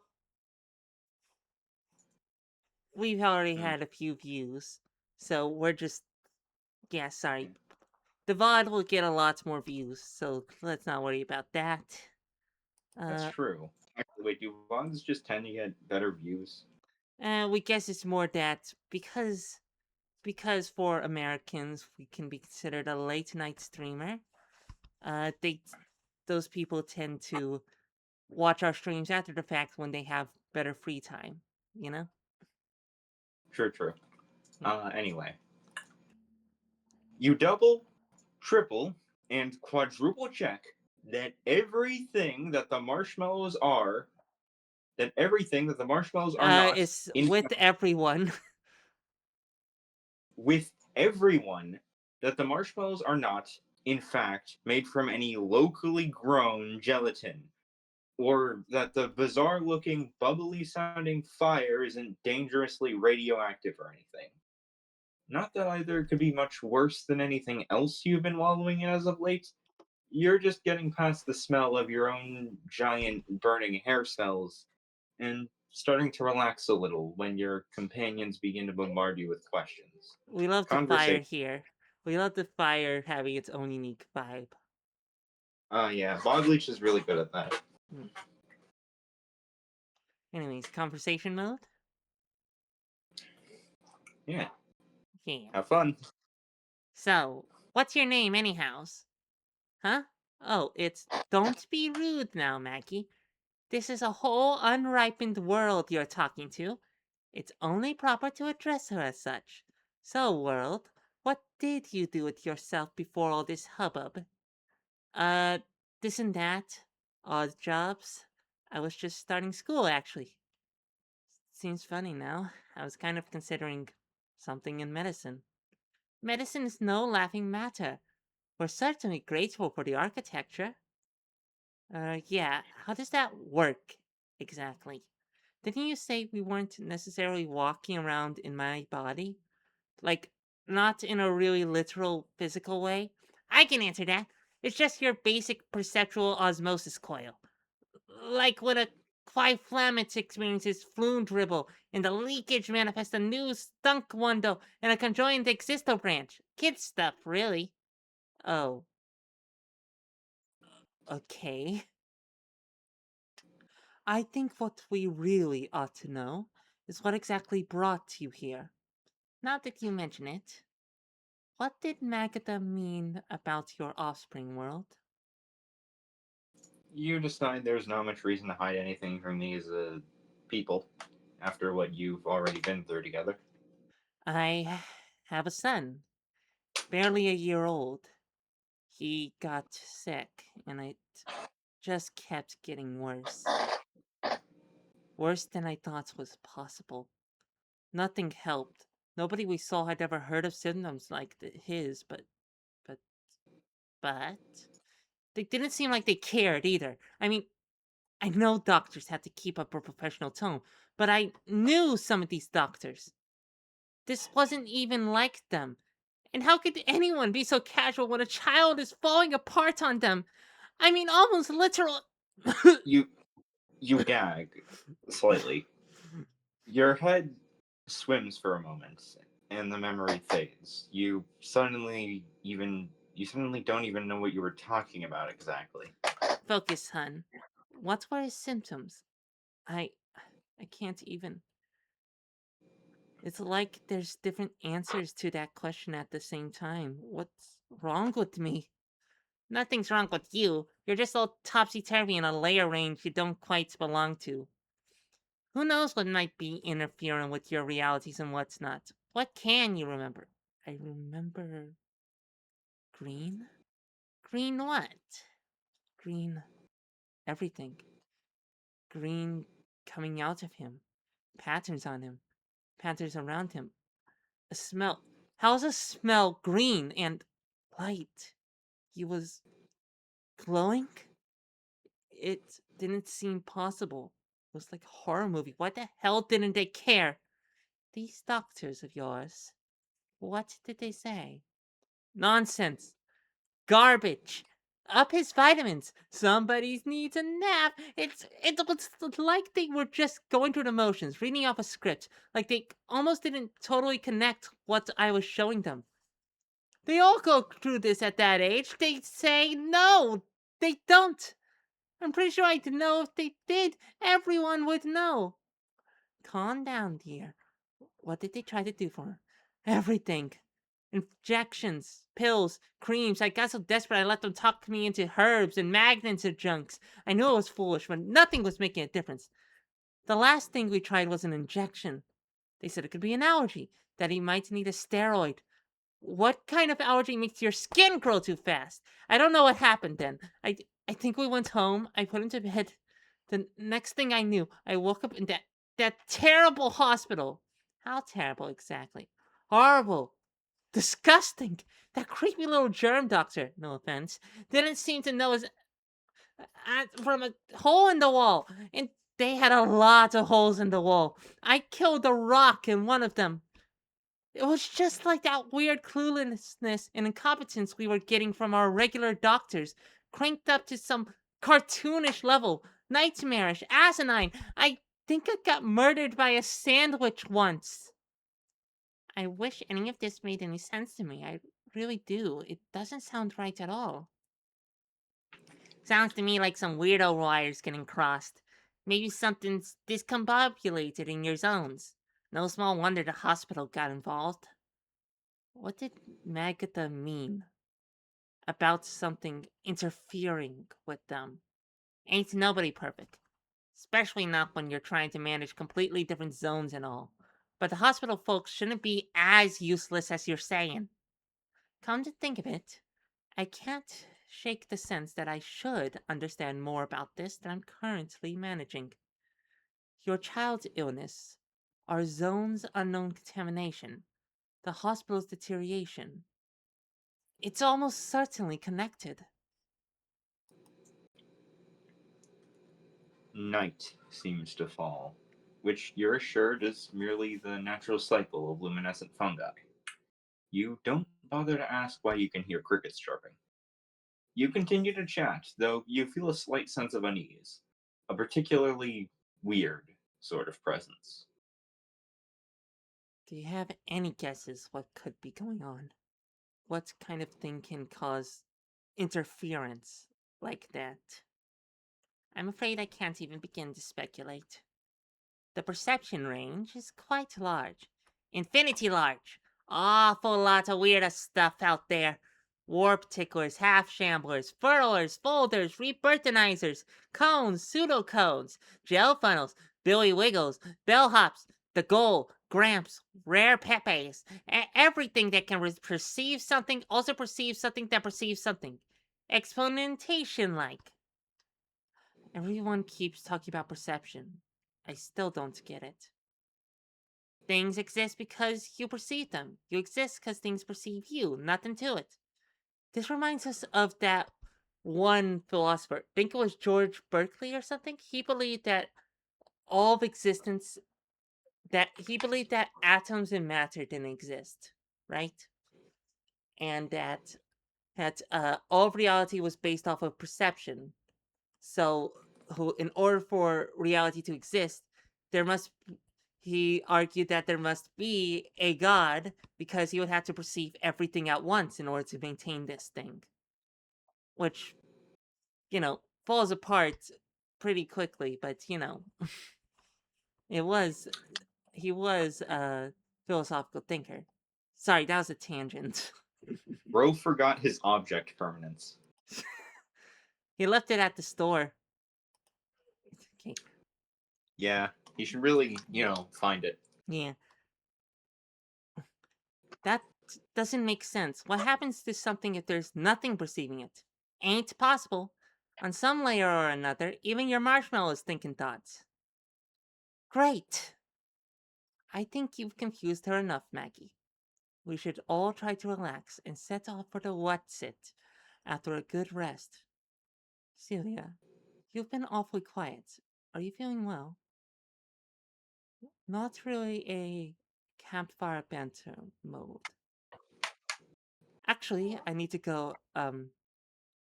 we've already Hmm, had a few views, so we're just yeah. Sorry, the VOD will get a lot more views, so let's not worry about that. that's Uh, true. Actually, wait, do vlogs just tend to get better views? we guess it's more that because for Americans we can be considered a late night streamer. They those people tend to watch our streams after the fact when they have better free time. You know. True, true. Hmm. Anyway, you double, triple, and quadruple check that everything that the marshmallows are not, It's in with fact, everyone. with everyone, that the marshmallows are not, in fact, made from any locally grown gelatin, or that the bizarre looking, bubbly sounding fire isn't dangerously radioactive or anything. Not that either could be much worse than anything else you've been wallowing in as of late. You're just getting past the smell of your own giant burning hair cells and starting to relax a little when your companions begin to bombard you with questions. We love the fire Conversation. here. We love the fire having its own unique vibe. Yeah, Bog Leech is really good at that. Hmm. Anyways, conversation mode? Yeah, Yeah. have fun. So, what's your name, anyhows? Huh? Oh, it's don't be rude now, Maggie. This is a whole unripened world you're talking to. It's only proper to address her as such. So, world, what did you do with yourself before all this hubbub? Uh, this and that. Odd jobs. I was just starting school, actually. Seems funny now. I was kind of considering something in medicine. Medicine is no laughing matter. We're certainly grateful for the architecture. Yeah, how does that work exactly? Didn't you say we weren't necessarily walking around in my body? Like, not in a really literal physical way? I can answer that. It's just your basic perceptual osmosis coil. Like when a Quiflamet experiences flume dribble and the leakage manifests a new stunk window and a conjoined existo branch. Kid stuff, really. Oh, okay. I think what we really ought to know is what exactly brought you here. Now that you mention it, what did Magatha mean about your offspring world? You decide there's not much reason to hide anything from these people after what you've already been through together. I have a son, barely a year old. He got sick, and it just kept getting worse. Worse than I thought was possible. Nothing helped. Nobody we saw had ever heard of symptoms like his, but, but. They didn't seem like they cared either. I mean, I know doctors have to keep up a professional tone, but I knew some of these doctors. This wasn't even like them. And how could anyone be so casual when a child is falling apart on them? I mean, almost literal. You you gag slightly. Your head swims for a moment, and the memory fades. You suddenly don't even know what you were talking about exactly. Focus, hun. What were his symptoms? I I can't even. It's like there's different answers to that question at the same time. What's wrong with me? Nothing's wrong with you. You're just all topsy-turvy in a layer range you don't quite belong to. Who knows what might be interfering with your realities and what's not? What can you remember? I remember green? Green what? Green everything. Green coming out of him. Patterns on him. Patterns around him. A smell. How's a smell green and light? He was glowing? It didn't seem possible. It was like a horror movie. Why the hell didn't they care? These doctors of yours, what did they say? Nonsense. Garbage. Up his vitamins. Somebody needs a nap. It was like they were just going through the motions, reading off a script. Like they almost didn't totally connect what I was showing them. They all go through this at that age. They say no. They don't. I'm pretty sure I'd know if they did. Everyone would know. Calm down, dear. What did they try to do for her? Everything. Injections, pills, creams. I got so desperate I let them talk me into herbs and magnets and junks. I knew it was foolish, but nothing was making a difference. The last thing we tried was an injection. They said it could be an allergy, that he might need a steroid. What kind of allergy makes your skin grow too fast? I don't know what happened then. I think we went home. I put him to bed. The next thing I knew, I woke up in that terrible hospital. How terrible exactly? Horrible. Disgusting. That creepy little germ doctor, no offense, didn't seem to know his from a hole in the wall. And they had a lot of holes in the wall. I killed a rock in one of them. It was just like that weird cluelessness and incompetence we were getting from our regular doctors, cranked up to some cartoonish level, nightmarish, asinine. I think I got murdered by a sandwich once. I wish any of this made any sense to me. I really do. It doesn't sound right at all. Sounds to me like some weirdo wires getting crossed. Maybe something's discombobulated in your zones. No small wonder the hospital got involved. What did Magatha mean about something interfering with them? Ain't nobody perfect. Especially not when you're trying to manage completely different zones and all. But the hospital folks shouldn't be as useless as you're saying. Come to think of it, I can't shake the sense that I should understand more about this than I'm currently managing. Your child's illness, our zone's unknown contamination, the hospital's deterioration. It's almost certainly connected. Night seems to fall, which you're assured is merely the natural cycle of luminescent fungi. You don't bother to ask why you can hear crickets chirping. You continue to chat, though you feel a slight sense of unease, a particularly weird sort of presence. Do you have any guesses what could be going on? What kind of thing can cause interference like that? I'm afraid I can't even begin to speculate. The perception range is quite large. Infinity large. Awful lot of weird stuff out there. Warp ticklers, half shamblers, furlers, folders, rebirthanizers, cones, pseudocones, gel funnels, billy wiggles, bellhops, the goal, gramps, rare pepes, everything that can perceive something also perceives something that perceives something. Exponentation like. Everyone keeps talking about perception. I still don't get it. Things exist because you perceive them. You exist because things perceive you. Nothing to it. This reminds us of that one philosopher. I think it was George Berkeley or something. He believed that all of existence, that he believed that atoms and matter didn't exist, right? And that all of reality was based off of perception. So, in order for reality to exist, there must he argued that there must be a god because he would have to perceive everything at once in order to maintain this thing, which falls apart pretty quickly. But it was he was a philosophical thinker. Sorry, that was a tangent. Bro forgot his object permanence. He left it at the store. Okay, Yeah, you should really, find it. yeah. That doesn't make sense. What happens to something if there's nothing perceiving it? Ain't possible. On some layer or another, even your marshmallow is thinking thoughts. Great! I think you've confused her enough, Maggie. We should all try to relax and set off for the what's it after a good rest. Celia, you've been awfully quiet. Are you feeling well? Not really a campfire banter mode. Actually, I need to go,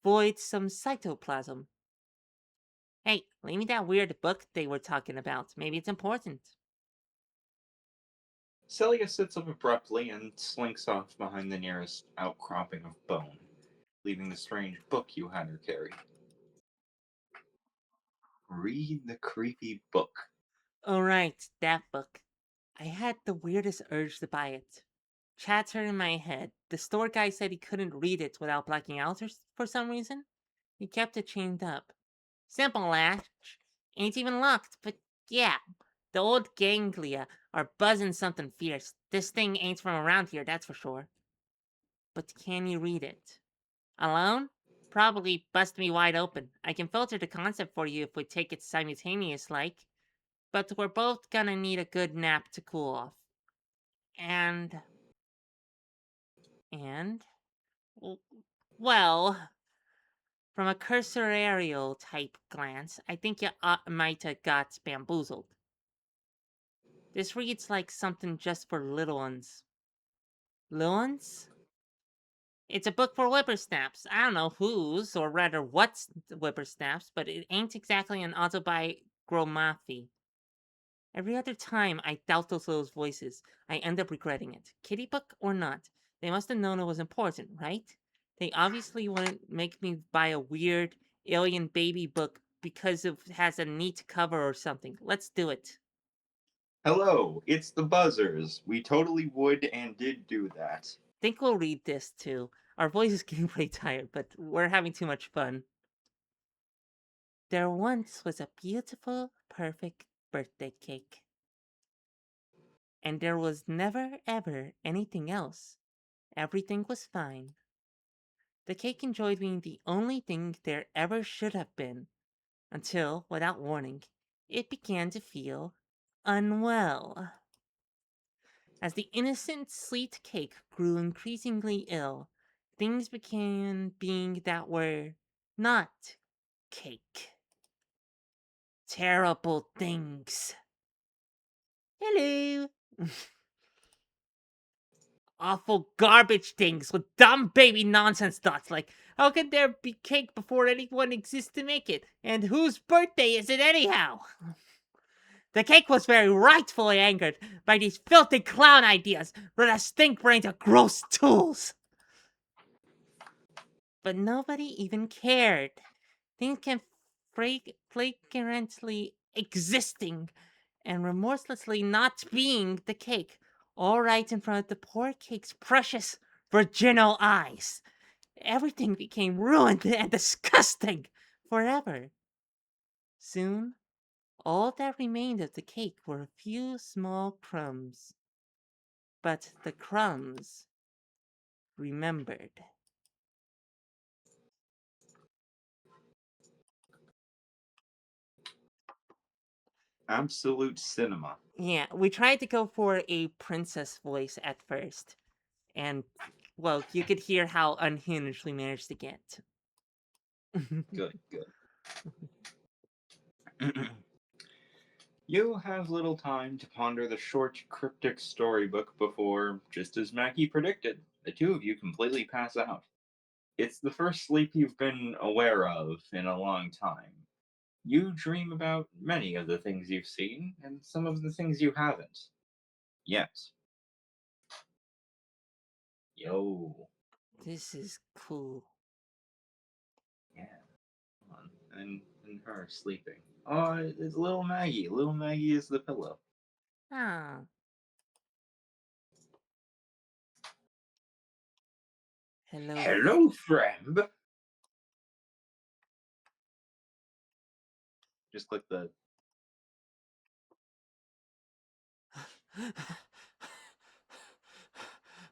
void some cytoplasm. Hey, leave me that weird book they were talking about. Maybe it's important. Celia sits up abruptly and slinks off behind the nearest outcropping of bone, leaving the strange book you had her carry. Read the creepy book. Alright, that book. I had the weirdest urge to buy it. Chatter in my head. The store guy said he couldn't read it without blacking out for some reason. He kept it chained up. Simple latch. Ain't even locked, but yeah. The old ganglia are buzzing something fierce. This thing ain't from around here, that's for sure. But can you read it? Alone? Probably bust me wide open. I can filter the concept for you if we take it simultaneous like. But we're both gonna need a good nap to cool off. And and well, from a cursorial type glance, I think you might have got bamboozled. This reads like something just for little ones. Little ones? It's a book for whippersnaps. I don't know whose, or rather what's whippersnaps, but it ain't exactly an autobiography. Every other time I doubt those little voices, I end up regretting it. Kitty book or not, they must have known it was important, right? They obviously wouldn't make me buy a weird alien baby book because it has a neat cover or something. Let's do it. Hello, it's the Buzzers. We totally would and did do that. Think we'll read this too. Our voice is getting pretty tired, but we're having too much fun. There once was a beautiful, perfect birthday cake. And there was never, ever anything else. Everything was fine. The cake enjoyed being the only thing there ever should have been, until, without warning, it began to feel unwell. As the innocent, sweet cake grew increasingly ill, things began being that were not cake. Terrible things. Hello. Awful garbage things with dumb baby nonsense thoughts like, how can there be cake before anyone exists to make it? And whose birthday is it anyhow? The cake was very rightfully angered by these filthy clown ideas for the stink brains of gross tools. But nobody even cared. Things can flagrantly existing and remorselessly not being the cake, all right in front of the poor cake's precious virginal eyes. Everything became ruined and disgusting forever. Soon, all that remained of the cake were a few small crumbs. But the crumbs remembered. Absolute cinema. Yeah, we tried to go for a princess voice at first, and well, you could hear how unhinged we managed to get. Good, good. You have little time to ponder the short, cryptic storybook before, just as Mackie predicted, the two of you completely pass out. It's the first sleep you've been aware of in a long time. You dream about many of the things you've seen, and some of the things you haven't. Yet. Yo. This is cool. Yeah. Come on. And her sleeping. Oh, it's little Maggie. Little Maggie is the pillow. Ah, hello. Hello, friend. Just click the.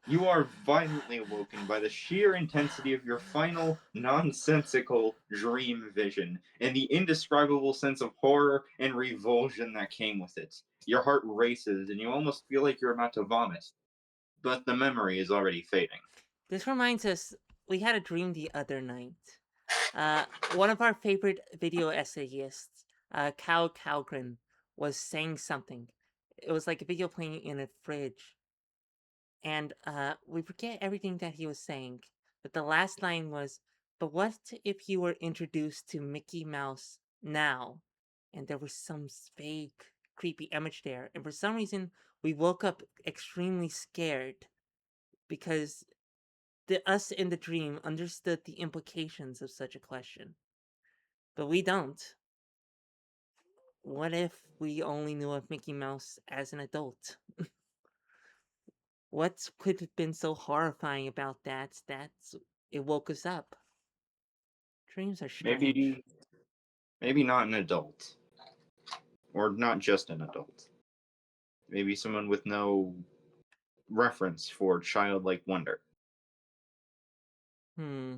You are violently awoken by the sheer intensity of your final, nonsensical dream vision and the indescribable sense of horror and revulsion that came with it. Your heart races and you almost feel like you're about to vomit, but the memory is already fading. This reminds us, we had a dream the other night. One of our favorite video essayists, Cal Calgren, was saying something. It was like a video playing in a fridge, and we forget everything that he was saying. But the last line was, "But what if you were introduced to Mickey Mouse now?" And there was some vague, creepy image there, and for some reason, we woke up extremely scared because the us in the dream understood the implications of such a question, but we don't. What if we only knew of Mickey Mouse as an adult? What could have been so horrifying about that it woke us up? Dreams are strange. Maybe, maybe not an adult, or not just an adult. Maybe someone with no reference for childlike wonder. Hmm.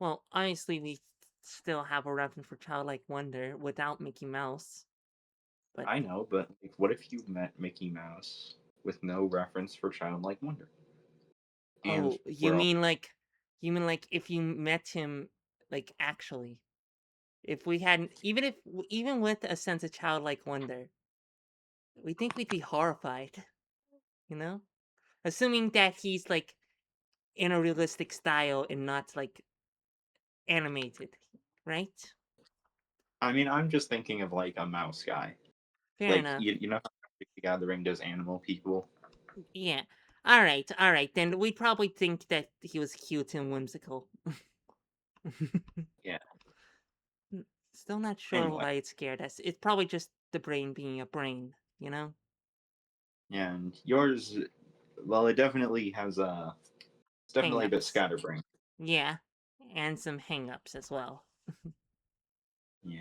Well, obviously we still have a reference for childlike wonder without Mickey Mouse, but I know, but like, what if you met Mickey Mouse with no reference for childlike wonder? And oh, you we're all mean like if you met him like actually? If we hadn't, even with a sense of childlike wonder, we think we'd be horrified, you know? Assuming that he's like in a realistic style and not like animated, right? I mean, I'm just thinking of like a mouse guy. Fair Like enough. you know how Magic the Gathering does animal people? Yeah. All right. Then we'd probably think that he was cute and whimsical. Yeah. Still not sure Anyway, why it scared us. It's probably just the brain being a brain, you know? and yours, well, it definitely has it's definitely a bit Hang-ups. scatterbrained. Yeah. And some hang-ups as well. Yeah.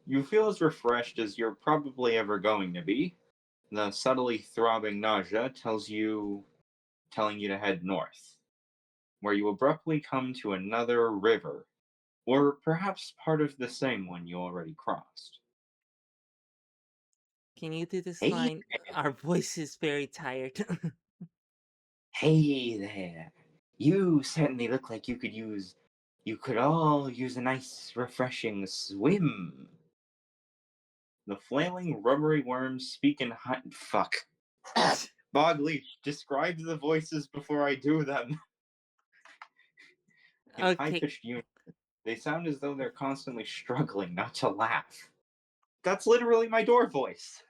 You feel as refreshed as you're probably ever going to be. The subtly throbbing nausea telling you to head north, where you abruptly come to another river, or perhaps part of the same one you already crossed. Can you do this Hey, line? Our voice is very tired. hey there. You certainly look like you could all use a nice refreshing swim. The flailing rubbery worms speak in high fuck. Bogleach, describe the voices before I do them. In high Okay. pitched unison. They sound as though they're constantly struggling not to laugh. That's literally my door voice.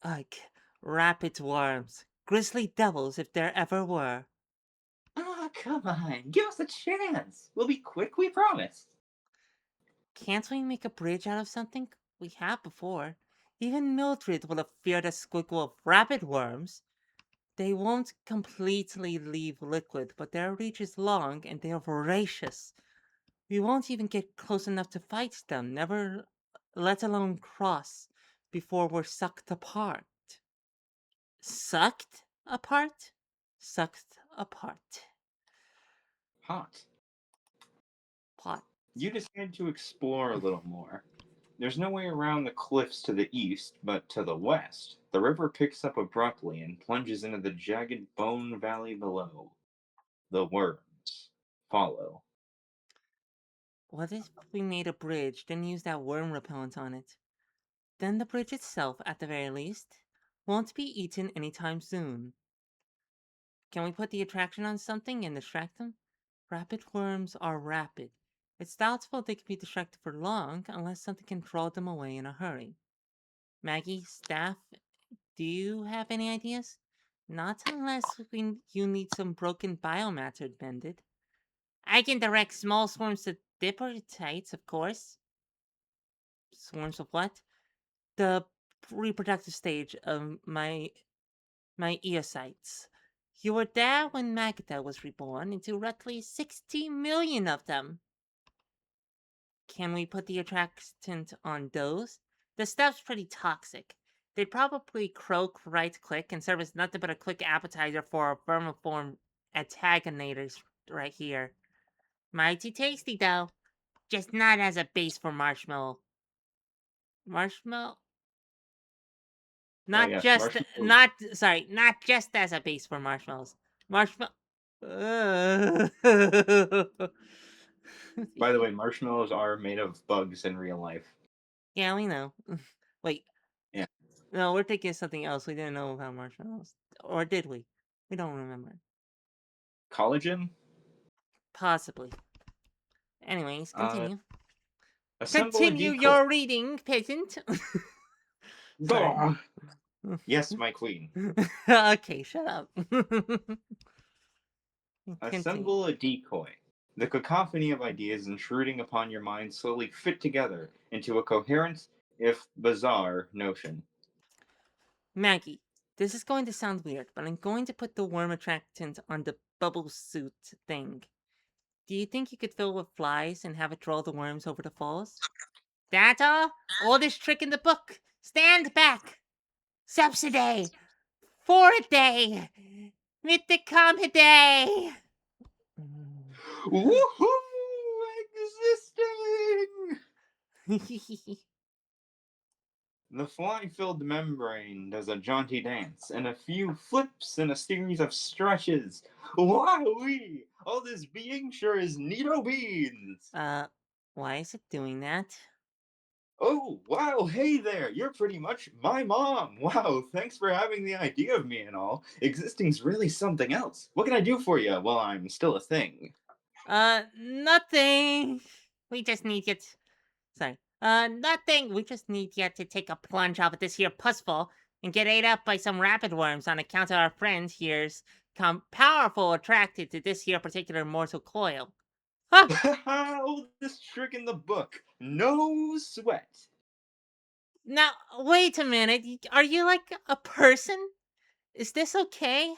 Ugh. Rapid worms. Grizzly devils if there ever were. Ah, come on, give us a chance. We'll be quick, we promise. Can't we make a bridge out of something? We have before. Even Mildred would have feared a squiggle of rabbit worms. They won't completely leave liquid, but their reach is long and they are voracious. We won't even get close enough to fight them, never let alone cross, before we're sucked apart. Sucked apart? Sucked apart. Hot. Plot. You decide to explore a little more. There's no way around the cliffs to the east, but to the west, the river picks up abruptly and plunges into the jagged bone valley below. The worms follow. What if we made a bridge, then use that worm repellent on it? Then the bridge itself, at the very least, won't be eaten anytime soon. Can we put the attraction on something and distract them? Rapid worms are rapid. It's doubtful they can be distracted for long unless something can draw them away in a hurry. Maggie, staff, do you have any ideas? Not unless you need some broken biomatter mended. I can direct small swarms to dippertites, of course. Swarms of what? The reproductive stage of my eocytes. You were there when Magda was reborn into roughly 60 million of them. Can we put the attractant on those? The stuff's pretty toxic. They'd probably croak right click and serve as nothing but a quick appetizer for our vermiform antagonators right here. Mighty tasty though, just not as a base for marshmallow. Marshmallow? Oh Not yes, just, marshmallows. not, sorry, not just as a base for marshmallows. Marshmallow. By the way, marshmallows are made of bugs in real life. Yeah, we know. Wait, Yeah. no, we're thinking of something else. We didn't know about marshmallows. Or did we? We don't remember. Collagen? Possibly. Anyways, Uh, continue. assemble a Continue decoy. your reading, peasant. Sorry. Bah! Yes, my queen. Okay, shut up. Continue. Assemble a decoy. The cacophony of ideas intruding upon your mind slowly fit together into a coherent, if bizarre, notion. Maggie, this is going to sound weird, but I'm going to put the worm attractant on the bubble suit thing. Do you think you could fill with flies and have it draw the worms over the falls? That all? Oldest trick in the book. Stand back. Subsidy. For a day. Mit the comedy. Woohoo! Existing! The fly filled membrane does a jaunty dance, and a few flips and a series of stretches. Wowee! All this being sure is neato beans! uh, why is it doing that? Oh, wow, hey there, you're pretty much my mom. Wow, thanks for having the idea of me and all. Existing's really something else. What can I do for you while I'm still a thing? Nothing. We just need you to... Sorry. Nothing. We just need you to take a plunge off of this here pussful and get ate up by some rapid worms on account of our friend here's come powerful attracted to this here particular mortal coil. Huh! Oldest trick in the book. No sweat. Now, wait a minute. Are you like a person? Is this okay?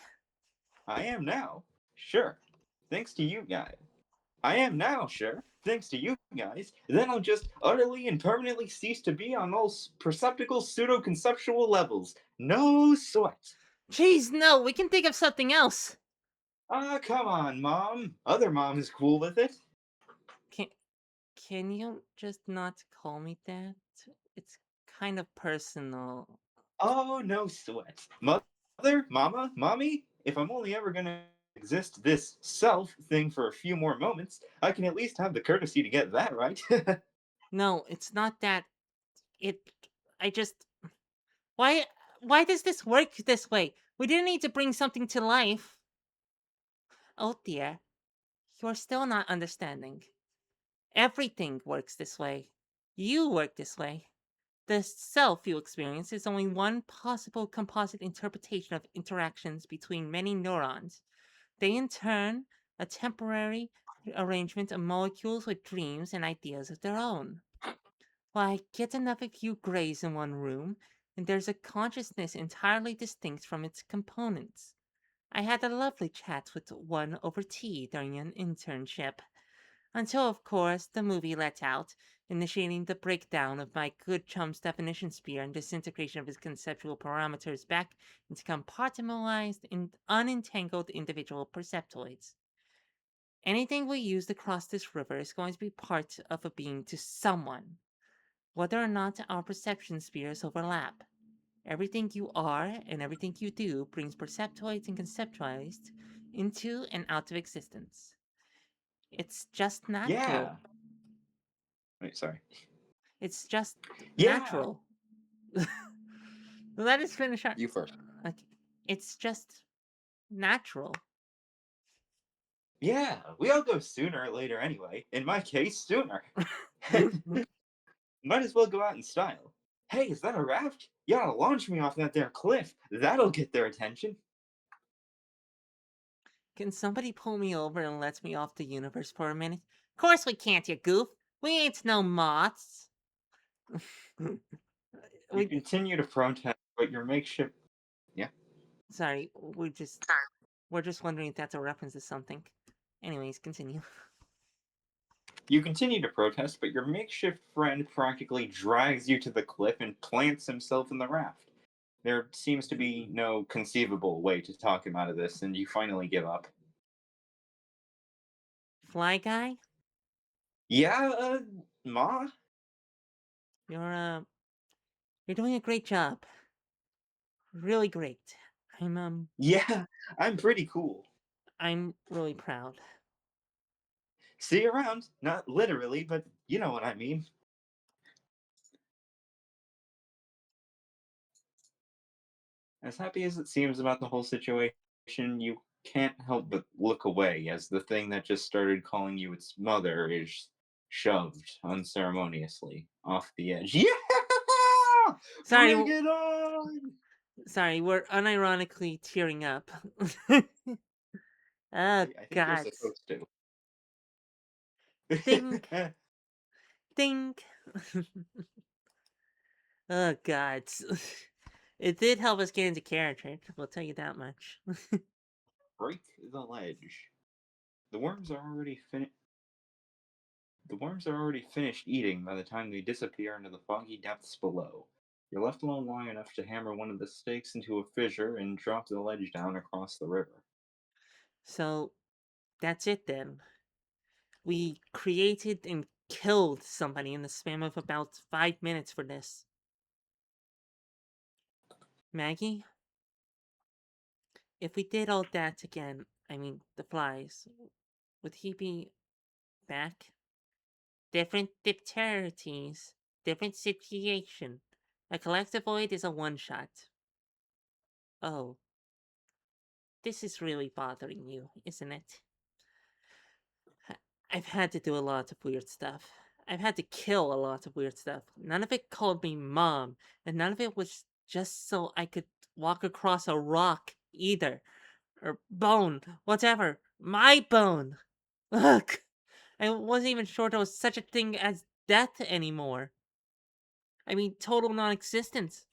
I am now. Sure. Thanks to you guys. I am now, sure. Thanks to you guys. Then I'll just utterly and permanently cease to be on all perceptical pseudo-conceptual levels. No sweat. Jeez, no, we can think of something else. Ah, come on, Mom. Other Mom is cool with it. Can can you just not call me that? It's kind of personal. Oh, no sweat. Mother, Mama, Mommy, if I'm only ever gonna exist this self thing for a few more moments, I can at least have the courtesy to get that right. No, it's not that. It I just why why does this work this way? We didn't need to bring something to life. Oh dear, you're still not understanding. Everything works this way. You work this way. The self you experience is only one possible composite interpretation of interactions between many neurons. They, in turn, a temporary arrangement of molecules with dreams and ideas of their own. Why, get enough of you grays in one room, and there's a consciousness entirely distinct from its components. I had a lovely chat with one over tea during an internship. Until, of course, the movie let out, initiating the breakdown of my good chum's definition sphere and disintegration of his conceptual parameters back into compartmentalized and unentangled individual perceptoids. Anything we use to cross this river is going to be part of a being to someone, whether or not our perception spheres overlap. Everything you are and everything you do brings perceptoids and conceptualized into and out of existence. It's just Yeah. natural. Wait, sorry. It's just Yeah. natural. Let us finish our. You first. Okay. It's just natural. Yeah, we all go sooner or later anyway. In my case, sooner. Might as well go out in style. Hey, is that a raft? You ought to launch me off that there cliff. That'll get their attention. Can somebody pull me over and let me off the universe for a minute? Course we can't, you goof. We ain't no moths. You we continue to protest, but your makeshift. Yeah. sorry, we're just wondering if that's a reference to something. Anyways, continue. You continue to protest, but your makeshift friend practically drags you to the cliff and plants himself in the raft. There seems to be no conceivable way to talk him out of this, and you finally give up. Fly guy, Yeah, Ma? you're uh you're doing a great job. Really great. Yeah, I'm pretty cool. I'm really proud. See you around. Not literally, but you know what I mean. As happy as it seems about the whole situation, you can't help but look away as the thing that just started calling you its mother is shoved unceremoniously off the edge. Yeah! Sorry, Bring it on! sorry, we're unironically tearing up. Oh I think you're god. supposed to. Ding ding. Oh god. It did help us get into character, we'll tell you that much. Break the ledge. The worms are already finished. The worms are already finished eating by the time they disappear into the foggy depths below. You're left alone long enough to hammer one of the stakes into a fissure and drop the ledge down across the river. So that's it then. We created and killed somebody in the span of about 5 minutes for this. Maggie, if we did all that again, I mean the flies, would he be back? Different dipterities, different situation. A collective void is a one shot. Oh, this is really bothering you, isn't it? I've had to do a lot of weird stuff. I've had to kill a lot of weird stuff. None of it called me mom, and none of it was just so I could walk across a rock either. Or bone, whatever. My bone! Ugh! I wasn't even sure there was such a thing as death anymore. I mean, total non existence.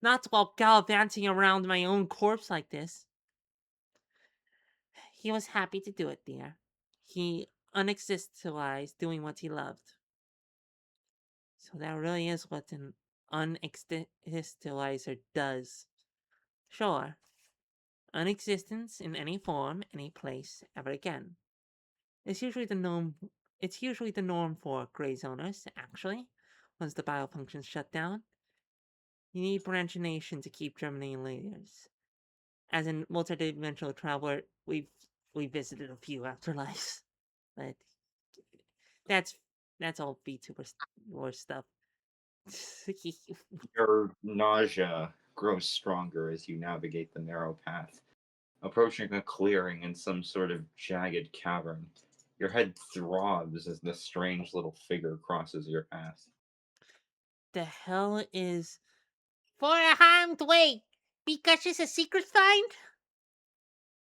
Not while gallivanting around my own corpse like this. He was happy to do it, dear. He unexistalized doing what he loved. So that really is what an unexistalizer does. Sure, unexistence in any form, any place, ever again. It's usually the norm. It's usually the norm for gray zoners, actually. Once the biofunctions shut down, you need branchionation to keep germinating layers. As a multidimensional traveler, we visited a few afterlives, but that's that's all VTuber war stuff. Your nausea grows stronger as you navigate the narrow path, approaching a clearing in some sort of jagged cavern. Your head throbs as the strange little figure crosses your path. The hell is for a harmed way? Because it's a secret find?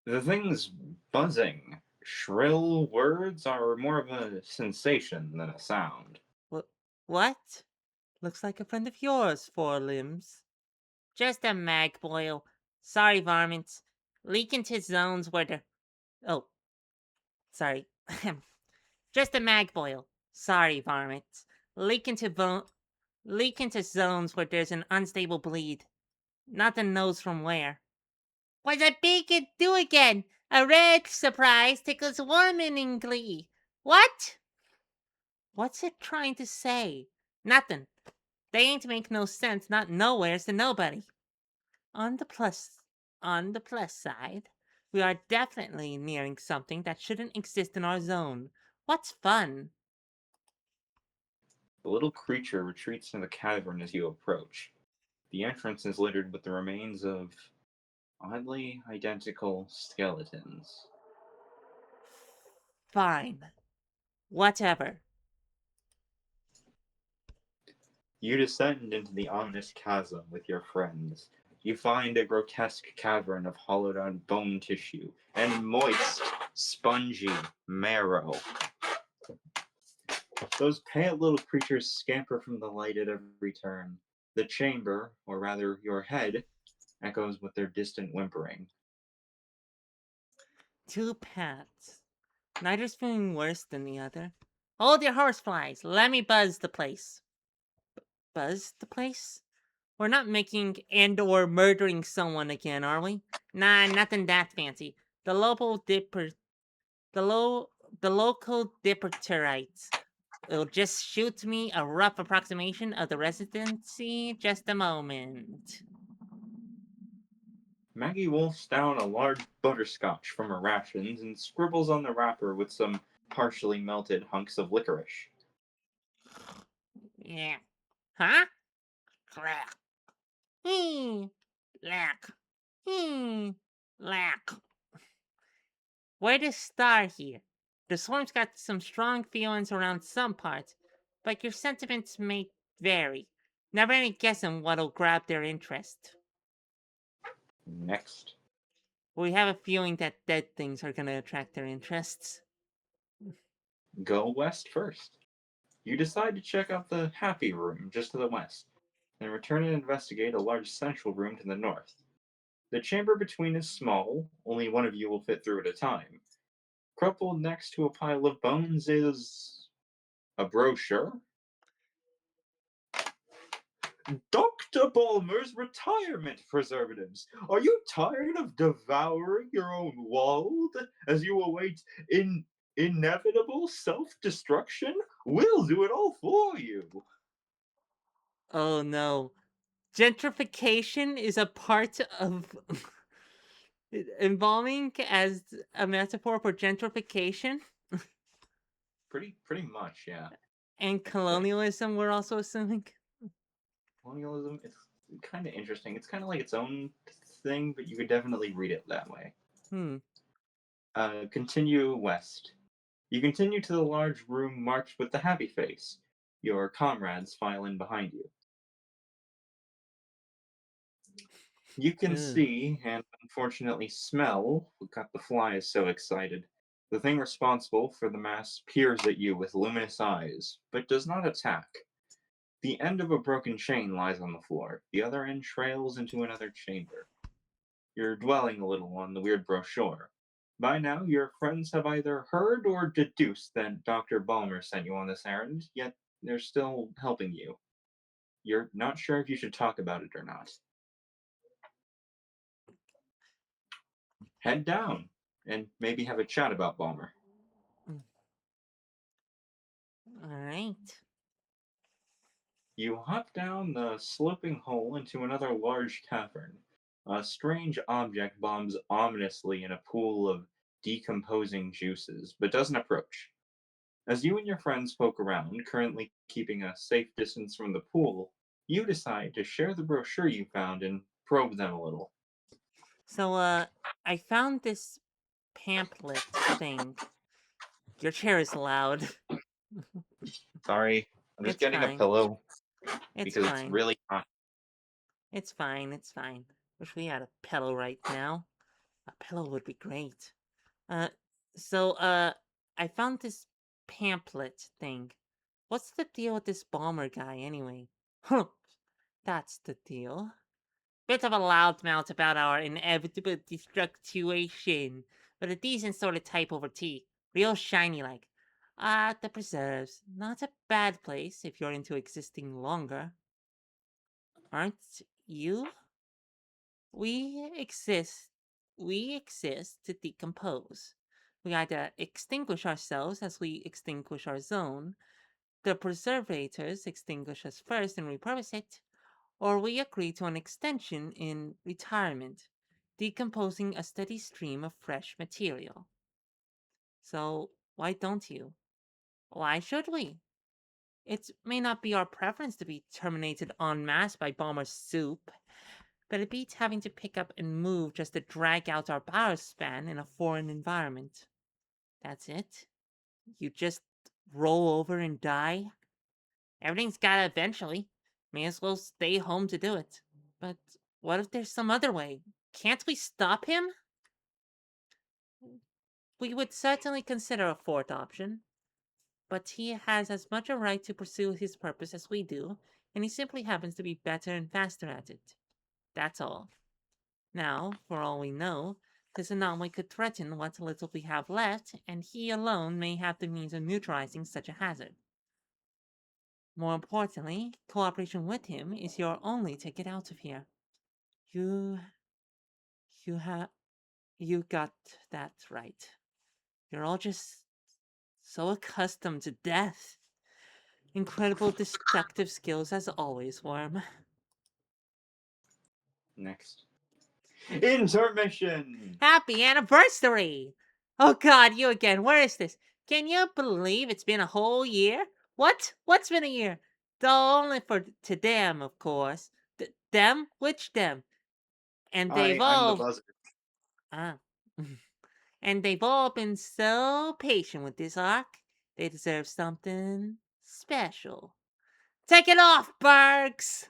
The thing's buzzing. Shrill words are more of a sensation than a sound. What? What? Looks like a friend of yours, Four Limbs. Just a mag boil. Sorry, varmints. Leak into zones where the. Oh, sorry. Just a mag boil. Sorry, varmints. Leak into leak into zones where there's an unstable bleed. Nothing knows from where. What's that bacon do again? A red surprise tickles woman in glee. What? What's it trying to say? Nothing. They ain't make no sense, not nowheres to nobody. On the plus on the plus side, we are definitely nearing something that shouldn't exist in our zone. What's fun? The little creature retreats into the cavern as you approach. The entrance is littered with the remains of oddly identical skeletons. Fine. Whatever. You descend into the ominous chasm with your friends. You find a grotesque cavern of hollowed out bone tissue and moist, spongy marrow. Those pale little creatures scamper from the light at every turn. The chamber, or rather your head, echoes with their distant whimpering. Two paths. Neither's feeling worse than the other. Hold your horseflies. Let me buzz the place. Buzz the place? We're not making and or murdering someone again, are we? Nah, nothing that fancy. The local dipper the low the local dipperterites will just shoot me a rough approximation of the residency. Just a moment. Maggie wolfs down a large butterscotch from her rations and scribbles on the wrapper with some partially melted hunks of licorice. Yeah. Huh? Crack. Lack. Hmm. Lack. Where to start here? The swarm's got some strong feelings around some parts, but your sentiments may vary. Never any guessing what'll grab their interest. Next, We have a feeling that dead things are gonna attract their interests. go west first. You decide to check out the happy room just to the west, then return and investigate a large central room to the north. The chamber between is small, only one of you will fit through at a time. Crumpled next to a pile of bones is a brochure. Dr. Balmer's retirement preservatives. Are you tired of devouring your own world as you await inevitable self-destruction? We'll do it all for you. Oh no. Gentrification is a part of embalming as a metaphor for gentrification Pretty much, yeah. and But colonialism, we're also assuming. colonialism is kind of interesting. It's kind of like its own thing, but you could definitely read it that way. Hmm. Continue west. You continue to the large room marked with the happy face. Your comrades file in behind you. You can Ugh. see and unfortunately smell what got the flies so excited. The thing responsible for the mass peers at you with luminous eyes, but does not attack. The end of a broken chain lies on the floor. The other end trails into another chamber. You're dwelling a little on the weird brochure. By now, your friends have either heard or deduced that Dr. Balmer sent you on this errand, yet they're still helping you. You're not sure if you should talk about it or not. Head down and maybe have a chat about Balmer. All right. You hop down the sloping hole into another large cavern. A strange object bombs ominously in a pool of decomposing juices, but doesn't approach. As you and your friends poke around, currently keeping a safe distance from the pool, you decide to share the brochure you found and probe them a little. So, I found this pamphlet thing. Your chair is loud. Sorry, I'm just It's getting a fine. pillow It's because it's fine. really hot. It's fine. It's fine. Wish we had a pillow right now. A pillow would be great. Uh, so, I found this pamphlet thing. What's the deal with this bomber guy, anyway? Huh, that's the deal. Bit of a loudmouth about our inevitable destructuation, but a decent sort of type over tea. Real shiny like. Ah, the preserves. Not a bad place if you're into existing longer. Aren't you? We exist We exist to decompose. We either extinguish ourselves as we extinguish our zone, the preservators extinguish us first and repurpose it, or we agree to an extension in retirement, decomposing a steady stream of fresh material. So, why don't you? Why should we? It may not be our preference to be terminated en masse by bomber soup, but it beats having to pick up and move just to drag out our power span in a foreign environment. That's it? You just roll over and die? Everything's gotta eventually. May as well stay home to do it. But what if there's some other way? Can't we stop him? We would certainly consider a fourth option, but he has as much a right to pursue his purpose as we do, and he simply happens to be better and faster at it. That's all. Now, for all we know, this anomaly could threaten what little we have left, and he alone may have the means of neutralizing such a hazard. More importantly, cooperation with him is your only ticket out of here. You, you have, you got that right. You're all just so accustomed to death. Incredible destructive skills as always, Worm. Next. Intermission! Happy anniversary! Oh god, you again. Where is this? Can you believe it's been a whole year? What? What's been a year? Though only to them, of course. Them? Which them? And they've I'm the all buzzer. ah. And they've all been so patient with this arc. They deserve something special. Take it off, Bergs!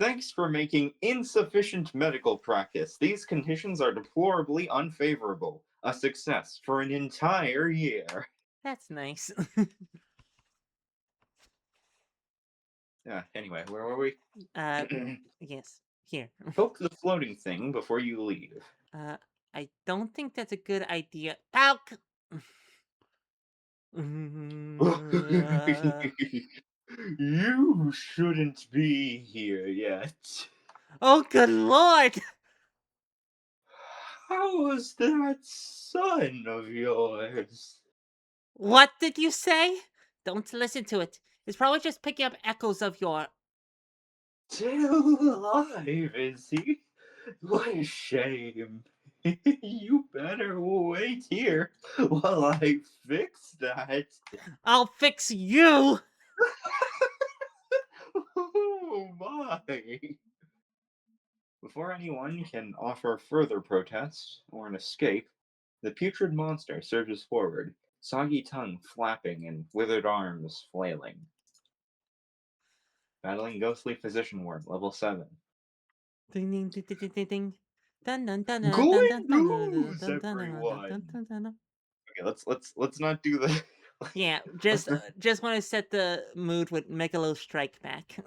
Thanks for making insufficient medical practice. These conditions are deplorably unfavorable. A success for an entire year. That's nice. Anyway, where were we? uh, yes. Here. Poke the floating thing before you leave. Uh, I don't think that's a good idea. Palk! You shouldn't be here yet. Oh, good lord! How's that son of yours? What did you say? Don't listen to it. It's probably just picking up echoes of your. Still alive, is he? What a shame. You better wait here while I fix that. I'll fix you! Oh my. Before anyone can offer further protest or an escape, the putrid monster surges forward, soggy tongue flapping and withered arms flailing. Battling ghostly physician worm, level 7. Ding ding ding ding ding ding. Dun dun dun dun dun Good dun dun dun news, dun dun dun everyone. dun dun. Okay, let's not do the. Yeah, Let's not. just want to set the mood with Megalo Strike Back.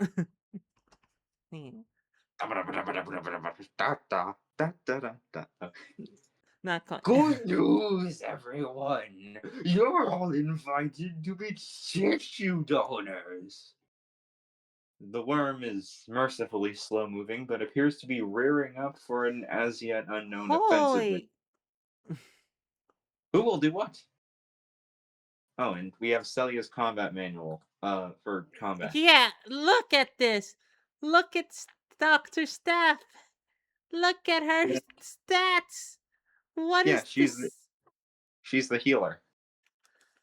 Not quite. Good news, everyone! You're all invited to be tissue donors. The worm is mercifully slow moving, but appears to be rearing up for an as yet unknown offensive. Holy! Who will do what? Oh, and we have Celia's combat manual for combat. Yeah, look at this. Look at Dr. Steph. Look at her Yeah, stats. What yeah, is this? she's the healer.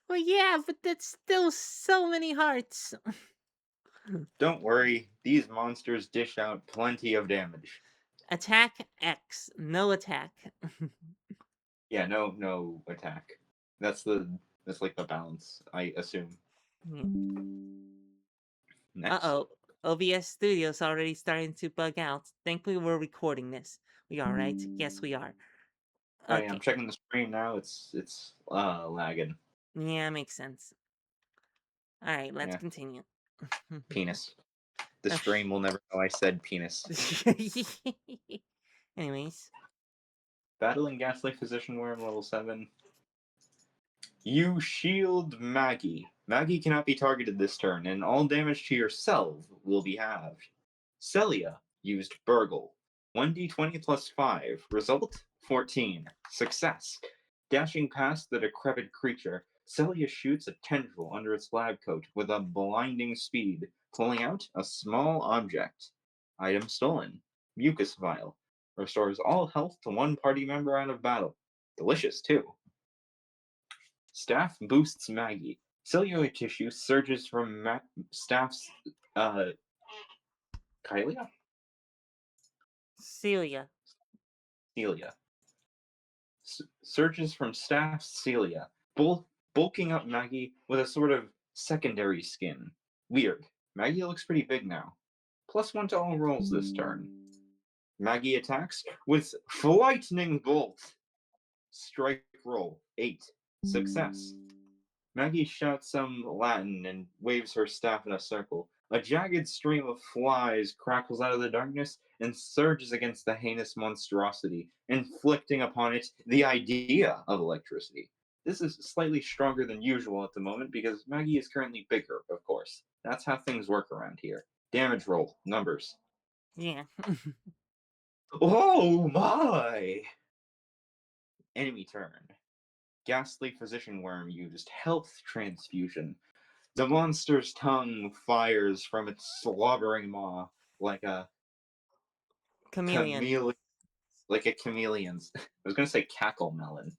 Well, yeah, but that's still so many hearts. Don't worry, these monsters dish out plenty of damage. Attack X, no attack. Yeah, no attack. That's like the balance, I assume. Uh Next. oh. OBS Studios already starting to bug out. Thankfully, we're recording this. We are, right? Yes, we are. Oh yeah, I'm Okay. checking the screen now. It's lagging. Yeah, makes sense. All right, let's Yeah, continue. penis. The stream will never know I said penis. Anyways. Battling Ghastly Physician Worm level 7. You shield Maggie. Maggie cannot be targeted this turn, and all damage to yourself will be halved. Celia used Burgle. 1d20 plus 5. Result 14. Success. Dashing past the decrepit creature, Celia shoots a tendril under its lab coat with a blinding speed, pulling out a small object. Item stolen. Mucus vial. Restores all health to one party member out of battle. Delicious, too. Staff boosts Maggie. Cellular tissue surges from Staff's uh, Kylia? Celia. Celia. Surges from Staff's Celia, bulking up Maggie with a sort of secondary skin. Weird. Maggie looks pretty big now. +1 to all rolls this turn. Maggie attacks with Lightning Bolt. Strike roll 8. Success. Maggie shouts some Latin and waves her staff in a circle. A jagged stream of flies crackles out of the darkness and surges against the heinous monstrosity, inflicting upon it the idea of electricity. This is slightly stronger than usual at the moment because Maggie is currently bigger, of course. That's how things work around here. Damage roll, numbers. Yeah. Oh my! Enemy turn. Ghastly physician worm used health transfusion. The monster's tongue fires from its slobbering maw like a Chameleon. chameleon, like a chameleon's. I was gonna say cackle melon.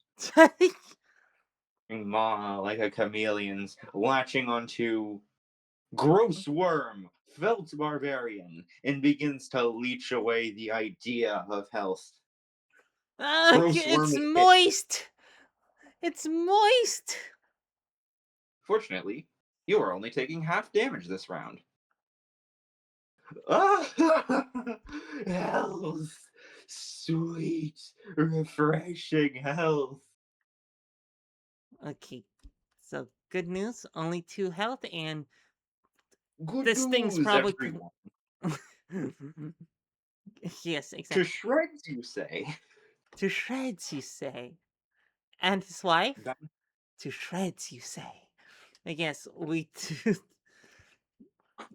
Maw like a chameleon's, latching onto gross worm, felt barbarian, and begins to leech away the idea of health. Gross worm It's is hit. moist. It's moist. Fortunately, you are only taking half damage this round. Ah, health, sweet, refreshing health. Okay. So good news. Only 2 health, and Good this thing's news, probably. everyone. Yes, To exactly. shreds, you say? To shreds, you say. And his wife? Ba- To shreds, you say. I guess we.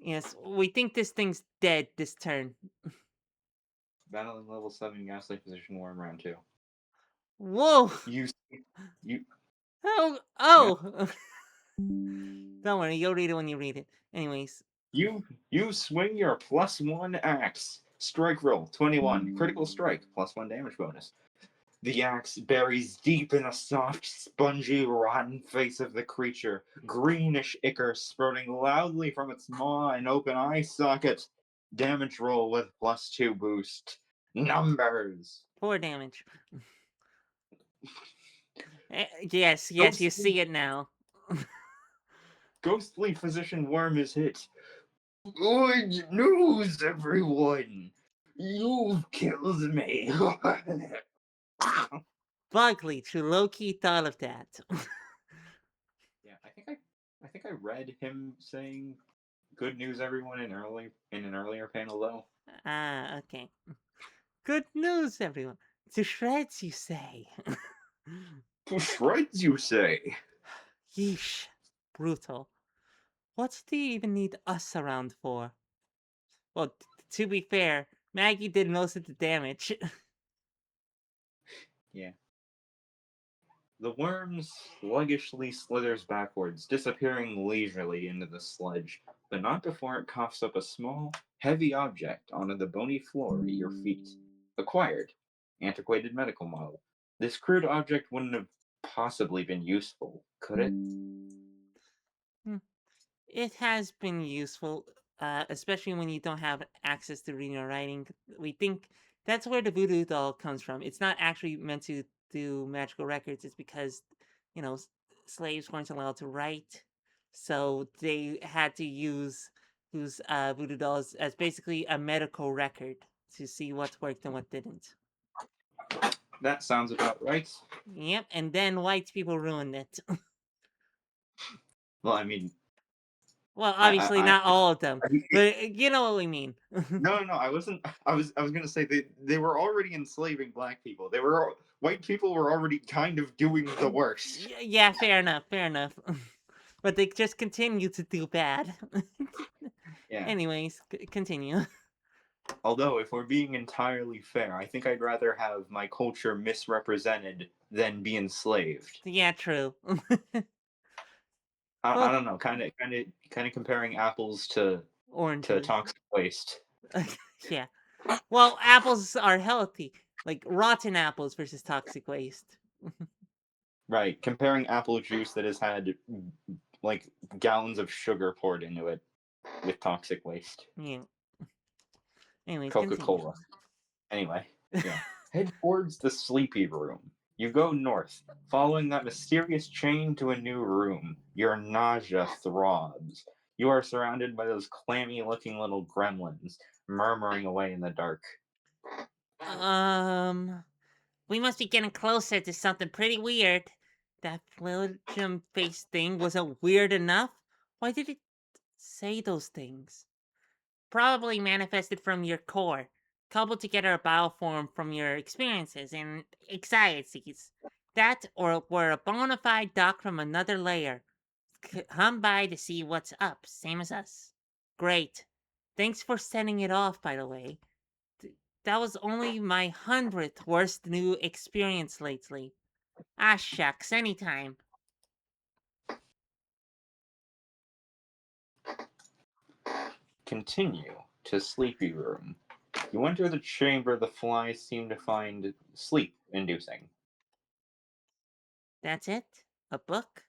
Yes, we think this thing's dead this turn. Battling level 7 ghastly position worm round 2. Whoa! You, you, Oh! yeah. Oh! Don't worry, you'll read it when you read it. Anyways. You swing your +1 axe. Strike roll 21. Critical strike +1 damage bonus. The axe buries deep in the soft, spongy, rotten face of the creature, greenish ichor spurting loudly from its maw and open eye socket. Damage roll with +2 boost. Numbers. 4 damage. Yes, you Ghostly, see it now. ghostly physician worm is hit. Good news, everyone! You've killed me. Bugley, to Loki thought of that. Yeah, I think I read him saying "Good news, everyone" in an earlier panel though. Okay. Good news, everyone. To shreds, you say. To shreds, you say? Yeesh. Brutal. What do you even need us around for? Well, to be fair, Maggie did most of the damage. Yeah. The worm sluggishly slithers backwards, disappearing leisurely into the sludge, but not before it coughs up a small, heavy object onto the bony floor at your feet. Acquired. Antiquated medical model. This crude object wouldn't have possibly been useful, could it? Hmm. It has been useful, especially when you don't have access to reading or writing. We think that's where the voodoo doll comes from. It's not actually meant to do magical records. It's because, you know, slaves weren't allowed to write, so they had to use voodoo dolls as basically a medical record to see what worked and what didn't. That sounds about right. Yep, and then white people ruined it. Well, I mean, Well, obviously I, not all of them, I but you know what we mean. no, no, no. I wasn't. I was gonna say they were already enslaving black people. White people were already kind of doing the worst. Yeah, fair enough, fair enough. But they just continue to do bad. Yeah. Anyways, continue. Although, if we're being entirely fair, I think I'd rather have my culture misrepresented than be enslaved. Yeah, true. I Well, don't know. Kind of comparing apples to oranges. toxic waste. Yeah. Well, apples are healthy, like rotten apples versus toxic waste. Right. Comparing apple juice that has had like gallons of sugar poured into it with toxic waste. Yeah. Anyways, Coca continue. Cola. Anyway, yeah. Head towards the sleepy room. You go north, following that mysterious chain to a new room. Your nausea throbs. You are surrounded by those clammy looking little gremlins, murmuring away in the dark. Um, we must be getting closer to something pretty weird. That Belgium face thing wasn't weird enough. Why did it say those things? Probably manifested from your core, coupled together a bioform from your experiences and anxieties. That or were a bona fide doc from another layer. Hum by to see what's up, same as us. Great. Thanks for sending it off, by the way. That was only my 100th worst new experience lately. Ah, shucks, anytime. Continue to sleepy room. You enter the chamber the flies seem to find sleep inducing. That's it? A book?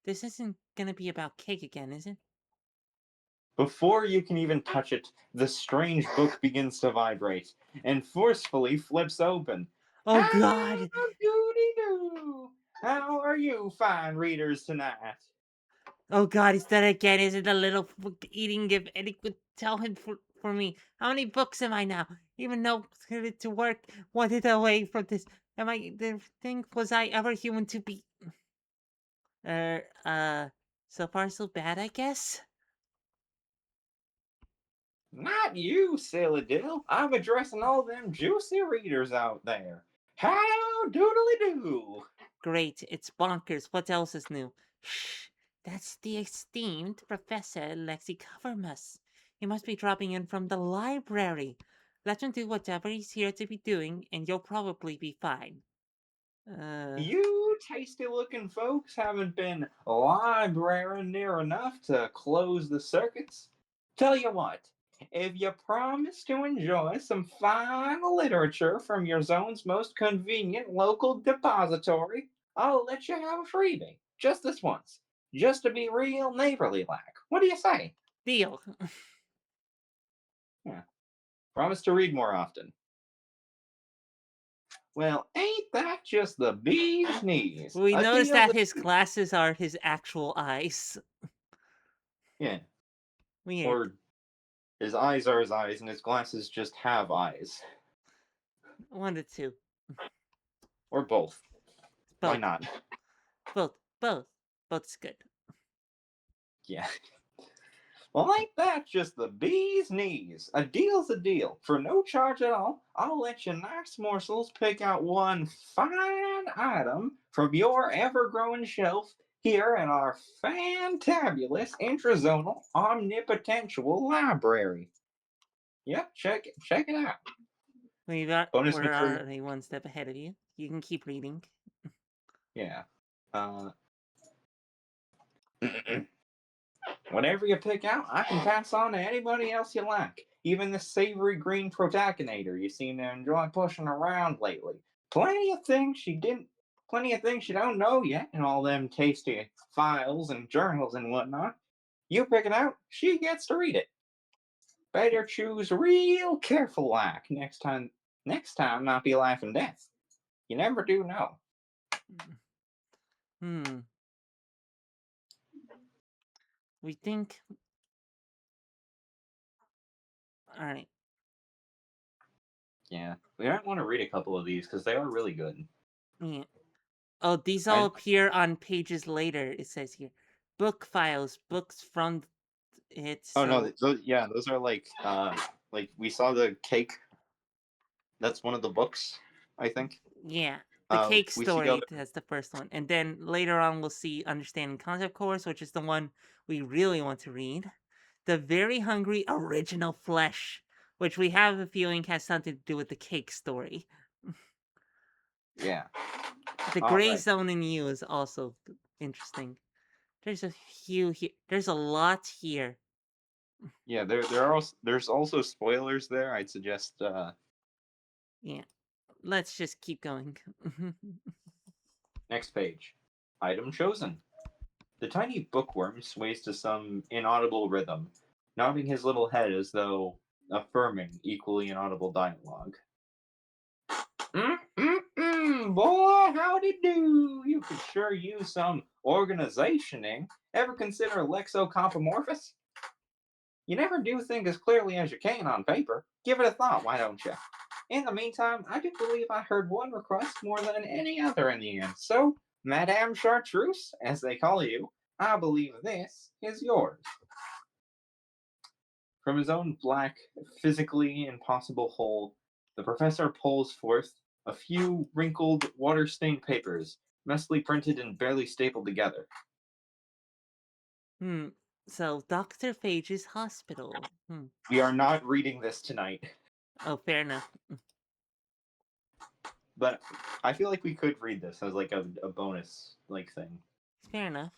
This isn't gonna be about cake again, is it? Before you can even touch it, the strange book begins to vibrate and forcefully flips open. Oh How god! doody doo! How are you, fine readers, tonight? Oh god, is that again? Is it a little eating if Eddie could tell him for me? How many books am I now? Even though to work wanted away from this. Am I the thing was I ever human to be er so far so bad, I guess? Not you, silly diddle. I'm addressing all them juicy readers out there. How doodly doo! Great, it's bonkers. What else is new? Shh, that's the esteemed Professor Lexi Covermus. He must be dropping in from the library. Let him do whatever he's here to be doing, and you'll probably be fine. Uh, You tasty looking folks haven't been librarying near enough to close the circuits. Tell you what, if you promise to enjoy some fine literature from your zone's most convenient local depository, I'll let you have a freebie. Just this once. Just to be real neighborly like. What do you say? deal. Yeah. Promise to read more often. Well, ain't that just the bee's knees? We A noticed deal that that. his glasses are his actual eyes. Yeah. Weird. Or his eyes are his eyes, and his glasses just have eyes. One to two. Or both. Why Both. not? Both. Both. Both's good. Yeah. Well, ain't that just the bee's knees? A deal's a deal. For no charge at all, I'll let you nice morsels pick out one fine item from your ever growing shelf here in our fantabulous intrazonal omnipotential library. Yep, check it out. Bonus We're material. already one step ahead of you. You can keep reading. Yeah. Uh, Whatever you pick out, I can pass on to anybody else you like. Even the savory green protacinator you seem to enjoy pushing around lately. Plenty of things she didn't Plenty of things she don't know yet in all them tasty files and journals and whatnot. You pick it out, she gets to read it. Better choose real careful like next time not be laughing death. You never do know. Hmm. We think. All right. Yeah. We might want to read a couple of these because they are really good. Yeah. Oh, these all I appear on pages later. It says here, book files, books from It's Oh no, so yeah, those are like we saw the cake. That's one of the books, I think. yeah. The cake We see other. story that's the first one, and then later on we'll see Understanding Concept Course, which is the one we really want to read. The Very Hungry Original Flesh, which we have a feeling has something to do with the cake story. Yeah. The All Gray right. Zone in You is also interesting. There's a few here. There's a lot here. Yeah, there's also spoilers there. I'd suggest. Yeah. Let's just keep going. Next page. Item chosen. The tiny bookworm sways to some inaudible rhythm, nodding his little head as though affirming equally inaudible dialogue. Boy, howdy do! You could sure use some organizationing. Ever consider lexicopomorphous? You never do think as clearly as you can on paper. Give it a thought, why don't you? In the meantime, I do believe I heard one request more than any other in the end. So, Madame Chartreuse, as they call you, I believe this is yours. From his own black, physically impossible hole, the professor pulls forth a few wrinkled, water stained papers, messily printed and barely stapled together. Hmm. So, Dr. Phage's hospital. We are not reading this tonight, Oh, fair enough. but I feel like we could read this as like a bonus like thing. Fair enough.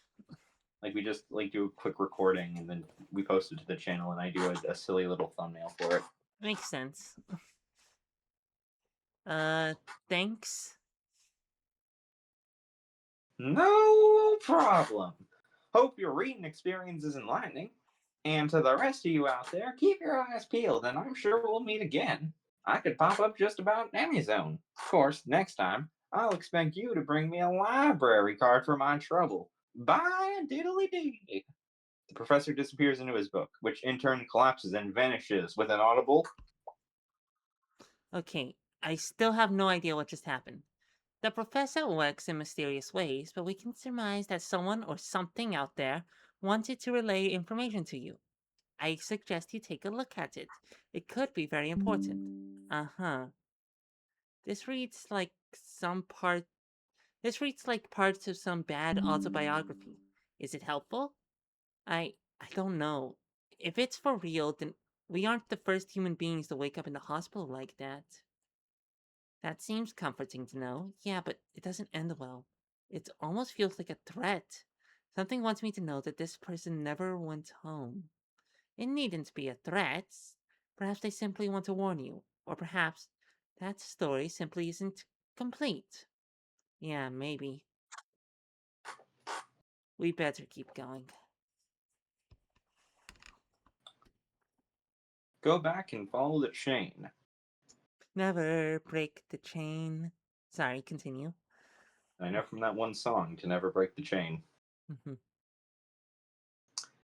Like we just like do a quick recording and then we post it to the channel and I do a silly little thumbnail for it. Makes sense. Uh, thanks. No problem. Hope your reading experience is enlightening. And to the rest of you out there, keep your eyes peeled, and I'm sure we'll meet again. I could pop up just about any zone. Of course, next time, I'll expect you to bring me a library card for my trouble. Bye, diddly dee. The professor disappears into his book, which in turn collapses and vanishes with an audible. Okay, I still have no idea what just happened. The professor works in mysterious ways, but we can surmise that someone or something out there wanted to relay information to you. I suggest you take a look at it. It could be very important. Uh-huh. This reads like some part this reads like parts of some bad autobiography. Is it helpful? I don't know. If it's for real, then we aren't the first human beings to wake up in the hospital like that. That seems comforting to know. Yeah, but it doesn't end well. It almost feels like a threat. Something wants me to know that this person never went home. It needn't be a threat. Perhaps they simply want to warn you. Or perhaps that story simply isn't complete. Yeah, maybe. We better keep going. Go back and follow the chain. Never break the chain. Sorry, continue. I know from that one song to never break the chain. Mhm.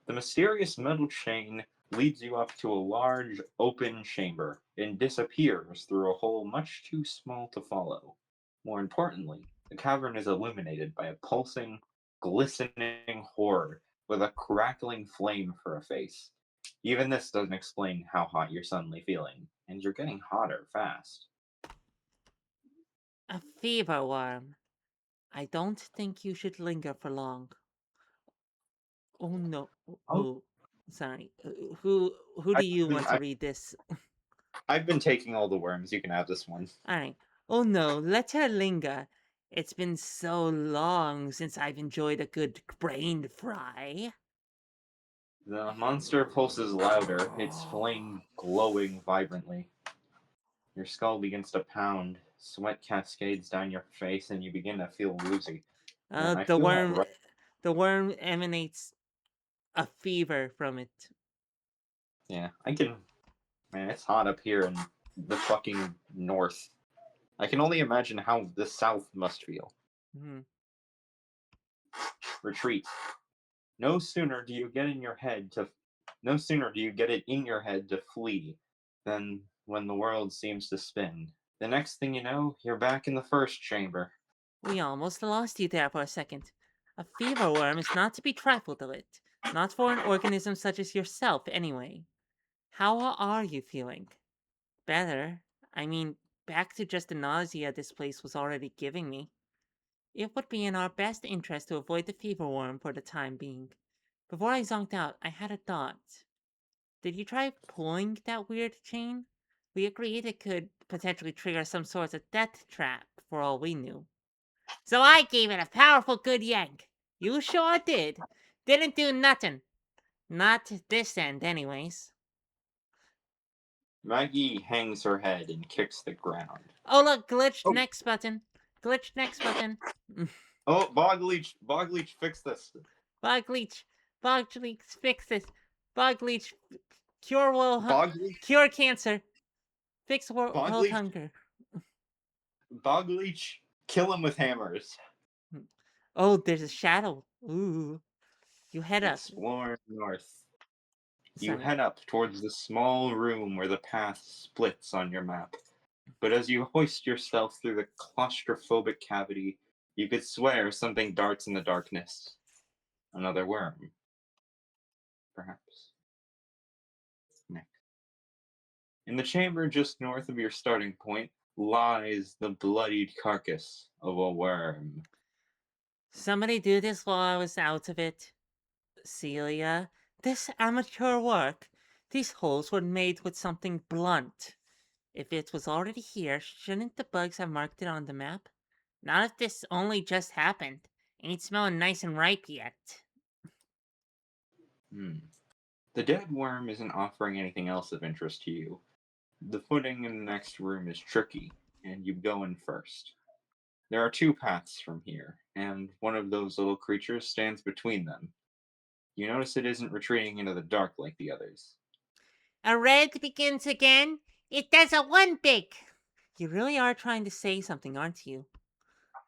The mysterious metal chain leads you up to a large, open chamber and disappears through a hole much too small to follow. More importantly, the cavern is illuminated by a pulsing, glistening horror with a crackling flame for a face. Even this doesn't explain how hot you're suddenly feeling, and you're getting hotter fast. A fever worm. I don't think you should linger for long. Oh no. Oh, Oh, sorry. Who do I've you been, want to I, read this? I've been taking all the worms. You can have this one. All right. Oh no, let her linger. It's been so long since I've enjoyed a good brain fry. The monster pulses louder, its flame glowing vibrantly. Your skull begins to pound, sweat cascades down your face, and you begin to feel woozy. Uh, And I the feel that worm, right. the worm emanates a fever from it. Yeah, I can. Man, it's hot up here in the fucking north. I can only imagine how the south must feel. Mhm. Retreat. No sooner do you get in your head to. No sooner do you get it in your head to flee than when the world seems to spin. The next thing you know, you're back in the first chamber. We almost lost you there for a second. A fever worm is not to be trifled with. Not for an organism such as yourself, anyway. How are you feeling? Better. I mean, back to just the nausea this place was already giving me. It would be in our best interest to avoid the fever worm for the time being. Before I zonked out, I had a thought. Did you try pulling that weird chain? We agreed it could potentially trigger some sort of death trap, for all we knew. So I gave it a powerful good yank. You sure did. Didn't do nothing. Not this end, anyways. Maggie hangs her head and kicks the ground. Oh, look, glitched Oh, next button. Glitched next button. oh, Bog Leech, fix this. Bog leech. Bog leech, fix this. Bog leech, cure world, Bog Leech, cure cancer. Fix Bog world Leech, hunger. Bog Leech, kill him with hammers. Oh, there's a shadow. Ooh. You head up. Explore north. You Sorry. head up towards the small room where the path splits on your map. But as you hoist yourself through the claustrophobic cavity, you could swear something darts in the darkness. Another worm, perhaps. Next. In the chamber just north of your starting point lies the bloodied carcass of a worm. Somebody do this while I was out of it. Celia, this amateur work. These holes were made with something blunt. If it was already here, shouldn't the bugs have marked it on the map? Not if this only just happened. Ain't smelling nice and ripe yet. Hmm. The dead worm isn't offering anything else of interest to you. The footing in the next room is tricky, and you go in first. There are two paths from here, and one of those little creatures stands between them. You notice it isn't retreating into the dark like the others. A red begins again. It does a one big. You really are trying to say something, aren't you?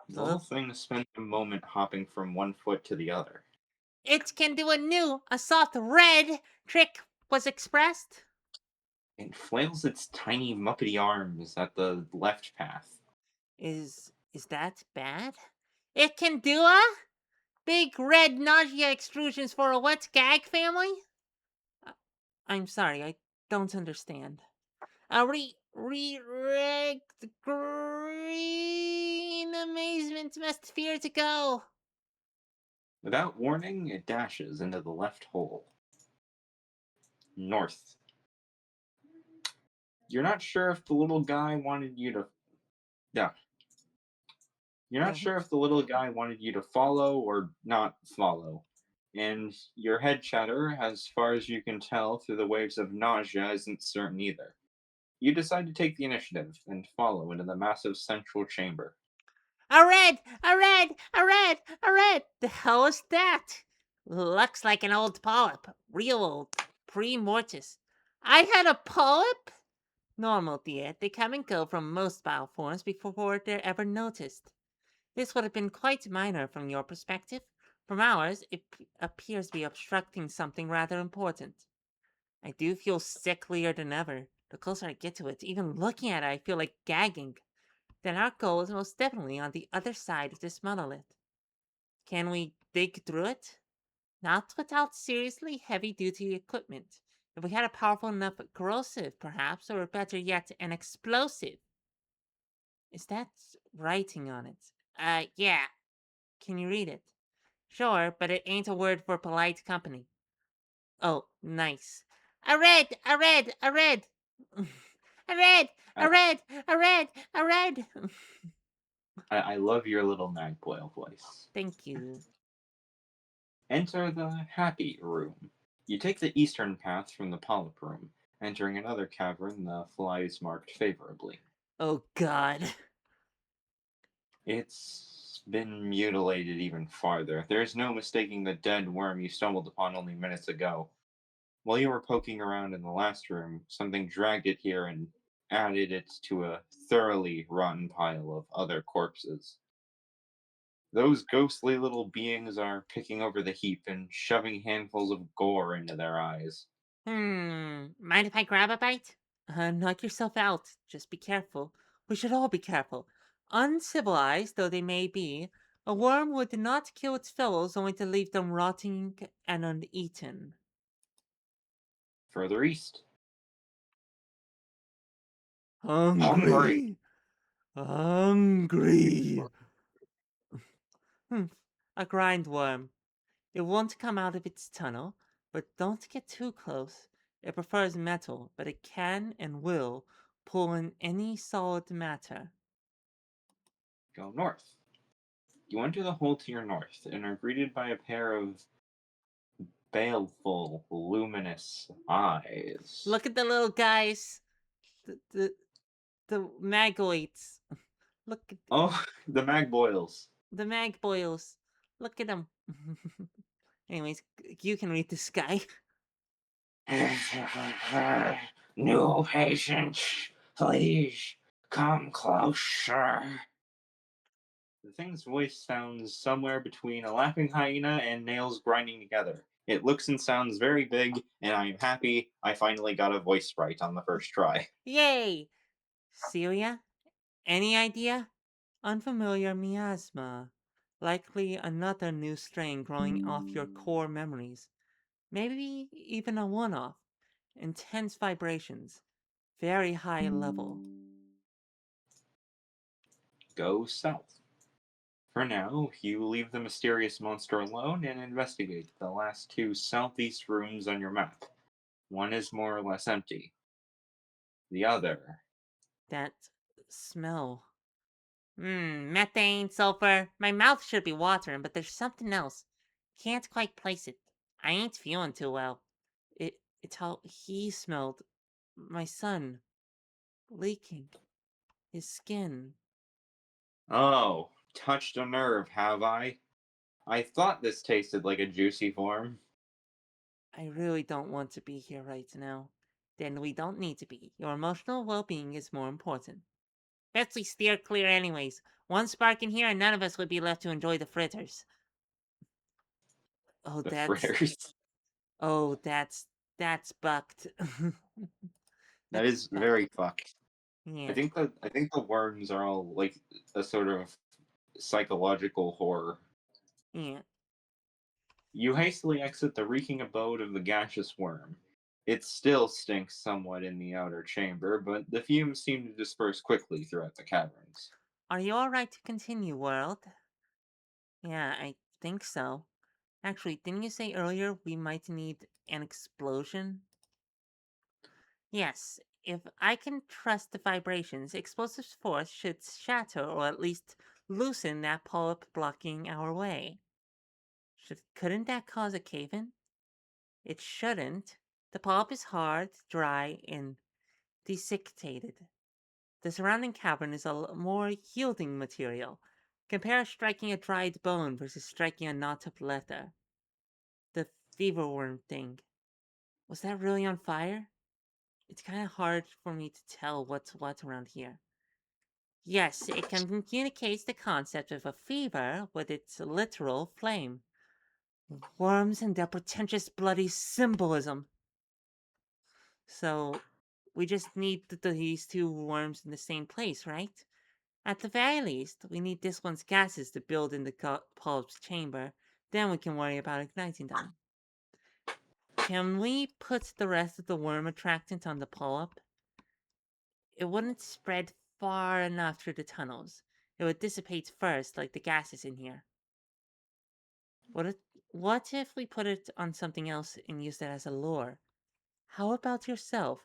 The The little little thing spent a moment hopping from one foot to the other. it can do a soft red trick was expressed. It flails its tiny muppety arms at the left path. Is that bad? It can do a big red nausea extrusions for a wet gag family? Uh, I'm sorry, I don't understand. Green amazement must fear to go. Without warning, it dashes into the left hole. North. You're not sure if the little guy wanted you to. Yeah. You're not The sure if the little guy wanted you to follow or not follow. And your head chatter, as far as you can tell through the waves of nausea, isn't certain either. You decide to take the initiative and follow into the massive central chamber. a red, a red, a red, a red. The hell is that? Looks like an old polyp. Real old. Pre-mortis. I had a polyp? Normal, dear. They come and go from most bioforms before they're ever noticed. This would have been quite minor from your perspective. From ours, it appears to be obstructing something rather important. I do feel sicklier than ever. The closer I get to it, even looking at it, I feel like gagging. Then our goal is most definitely on the other side of this monolith. Can we dig through it? Not without seriously heavy duty equipment. If we had a powerful enough corrosive, perhaps, or better yet, an explosive. Is that writing on it? Yeah. Can you read it? Sure, but it ain't a word for polite company. Oh, nice. A red, a red, a red. A red, I, a red, a red, a red. I love your little magpie voice. Thank you. Enter the happy room. You take the eastern path from the polyp room, entering another cavern the flies marked favorably. Oh, God. It's been mutilated even farther. There's no mistaking the dead worm you stumbled upon only minutes ago. While you were poking around in the last room, something dragged it here and added it to a thoroughly rotten pile of other corpses. Those ghostly little beings are picking over the heap and shoving handfuls of gore into their eyes. Mind if I grab a bite? Knock yourself out. Just be careful. We should all be careful. Uncivilized though they may be, A worm would not kill its fellows only to leave them rotting and uneaten. Further east. Hungry. Hungry! Hungry! A grindworm. It won't come out of its tunnel, but don't get too close. It prefers metal, but it can and will pull in any solid matter. Go north. You enter the hole to your north and are greeted by a pair of baleful, luminous eyes. Look at the little guys, the magoids. Look at Oh, the magboils. the magboils. Look at them. Anyways, you can read this guy. New patients, please come closer. The thing's voice sounds somewhere between a laughing hyena and nails grinding together. It looks and sounds very big, and I am happy I finally got a voice right on the first try. Yay! Celia, any idea? Unfamiliar miasma. Likely another new strain growing off your core memories. Maybe even a one off. Intense vibrations. Very high level. Go south. For now, you leave the mysterious monster alone and investigate the last two southeast rooms on your map. One is more or less empty. The other. That smell. Methane, sulfur. My mouth should be watering, but there's something else. Can't quite place it. I ain't feeling too well. It's how he smelled. My son. Leaking. His skin. Oh, touched a nerve, have I? I thought this tasted like a juicy form. I really don't want to be here right now. Then we don't need to be. Your emotional well-being is more important. Betsy steer clear anyways. One spark in here and none of us would be left to enjoy the fritters. Oh, The that's... fritters. Oh, that's bucked. That That's is bucked. very fucked. Yeah, I think the worms are all like a sort of psychological horror. yeah. You hastily exit the reeking abode of the gaseous worm. It still stinks somewhat in the outer chamber, but the fumes seem to disperse quickly throughout the caverns. Are you alright to continue, world? Yeah, I think so. Actually, didn't you say earlier we might need an explosion? Yes, if I can trust the vibrations, explosive force should shatter or at least loosen that polyp blocking our way. Couldn't that cause a cave-in? It shouldn't. The polyp is hard, dry, and desiccated. The surrounding cavern is a more yielding material. Compare striking a dried bone versus striking a knot of leather. The fever worm thing. Was that really on fire? It's kind of hard for me to tell what's what around here. Yes, it communicates the concept of a fever with its literal flame. Worms and their pretentious bloody symbolism. So, we just need these two worms in the same place, right? At the very least, we need this one's gases to build in the polyp's chamber. Then we can worry about igniting them. Can we put the rest of the worm attractant on the polyp? It wouldn't spread far enough through the tunnels. It would dissipate first, like the gases in here. What if we put it on something else and use that as a lure? How about yourself?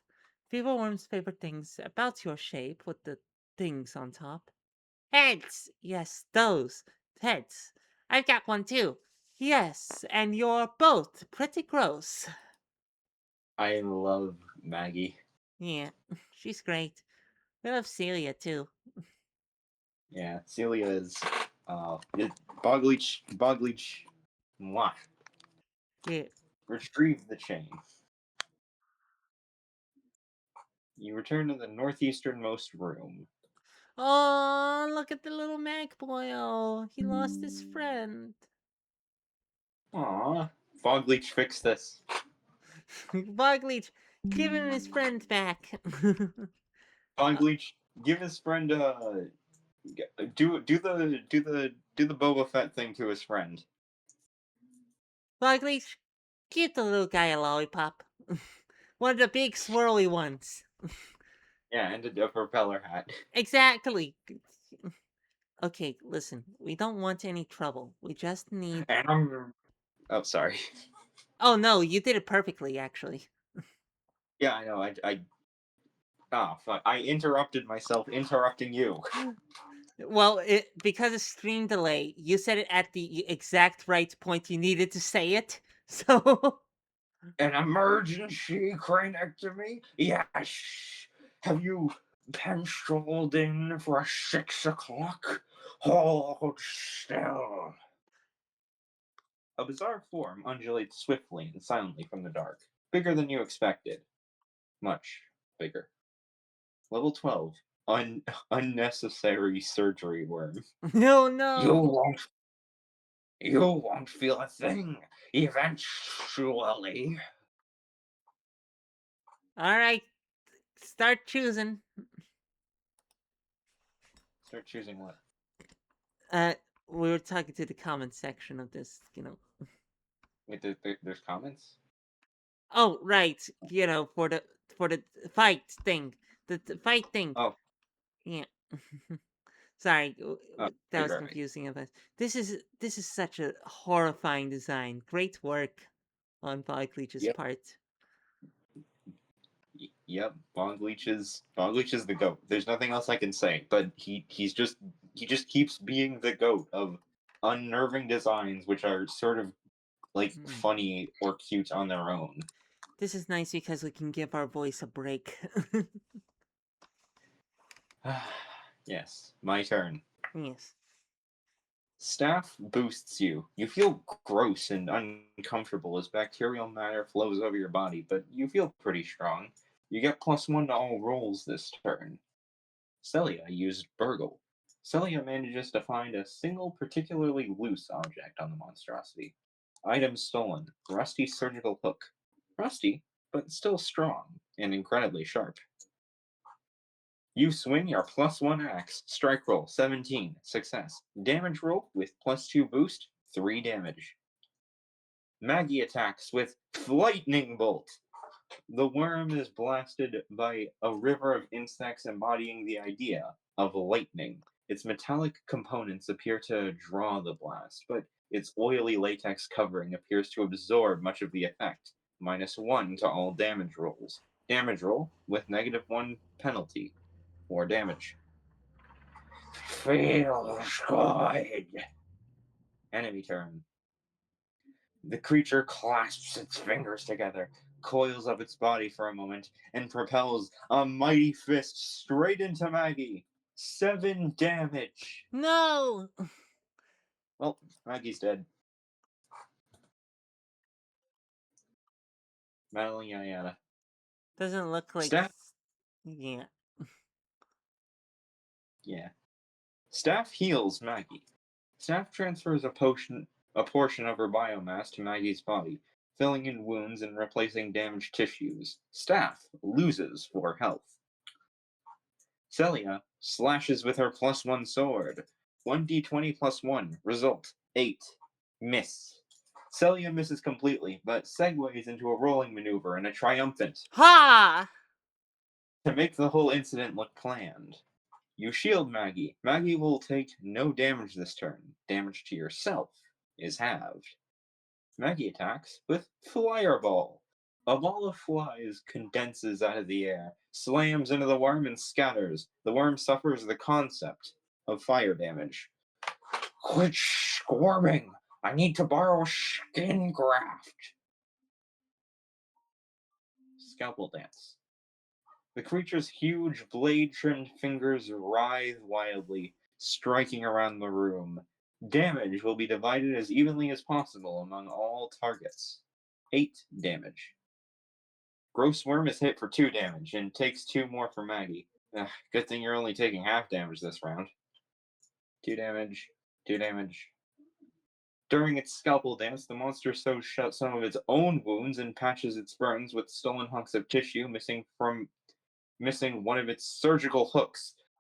Fever worms' favorite things about your shape with the things on top. Heads! Yes, those. Heads. I've got one too. Yes, and you're both pretty gross. I love Maggie. Yeah, she's great. We love Celia too. Yeah, Celia is Bogleach, mwah. Yeah. Retrieve the chain. You return to the northeasternmost room. Oh, look at the little magboil. He lost his friend. Aww. Bogleach fixed this. Bogleach, give him his friend back. Bogleach, give his friend Do the Boba Fett thing to his friend. Logleech, give the little guy a lollipop. One of the big swirly ones. Yeah, and a propeller hat. Exactly. Okay, listen, we don't want any trouble. We just need. And I'm. Oh, sorry. Oh no, you did it perfectly, actually. Yeah, I know. Oh fuck! I interrupted myself, interrupting you. Well, because of stream delay, you said it at the exact right point you needed to say it. So, An emergency craniectomy? Yes. Have you penciled in for 6 o'clock? Hold still. A bizarre form undulates swiftly and silently from the dark. Bigger than you expected. Much bigger. Level 12. Unnecessary surgery worm. no, You no. won't you won't feel a thing eventually. All right, start choosing. Start choosing what? Uh, we were talking to the comment section of this. Wait, there's comments? Oh, right. For the fight thing. The fight thing. Oh, Yeah. Sorry, oh, that you're was right. confusing of us. This is such a horrifying design. Great work on Bogleach's Yep. part. Yep. Bogleach is the goat. There's nothing else I can say, but he just keeps being the goat of unnerving designs which are sort of like Mm. funny or cute on their own. This is nice because we can give our voice a break. Yes, my turn. Yes. Staff boosts you. You feel gross and uncomfortable as bacterial matter flows over your body, but you feel pretty strong. You get +1 to all rolls this turn. Celia used Burgle. Celia manages to find a single particularly loose object on the monstrosity. Item stolen. Rusty surgical hook. Rusty, but still strong and incredibly sharp. You swing your +1 axe. Strike roll 17. Success. Damage roll with +2 boost. 3 damage. Maggie attacks with Lightning Bolt. The worm is blasted by a river of insects embodying the idea of lightning. Its metallic components appear to draw the blast, but its oily latex covering appears to absorb much of the effect. -1 to all damage rolls. Damage roll with -1 penalty or damage. Feels good. Enemy turn. The creature clasps its fingers together, coils up its body for a moment, and propels a mighty fist straight into Maggie. 7 damage. No! Well, Maggie's dead. Madeline yada yada. Doesn't look like. Staff, Yeah. yeah. Staff heals Maggie. Staff transfers a portion of her biomass to Maggie's body, filling in wounds and replacing damaged tissues. Staff loses 4 health. Celia slashes with her +1 sword. 1d20 +1. Result 8. Miss. Celia misses completely, but segues into a rolling maneuver and a triumphant Ha! to make the whole incident look planned. You shield Maggie. Maggie will take no damage this turn. Damage to yourself is halved. Maggie attacks with Fireball. A ball of flies condenses out of the air, slams into the worm, and scatters. The worm suffers the concept of fire damage. Quit squirming! I need to borrow skin graft. Scalpel dance. The creature's huge blade-trimmed fingers writhe wildly, striking around the room. Damage will be divided as evenly as possible among all targets. 8 damage. Gross Worm is hit for 2 damage and takes 2 more for Maggie. Good thing you're only taking half damage this round. 2 damage, 2 damage. During its scalpel dance, the monster sews shut some of its own wounds and patches its burns with stolen hunks of tissue, missing one of its surgical hooks.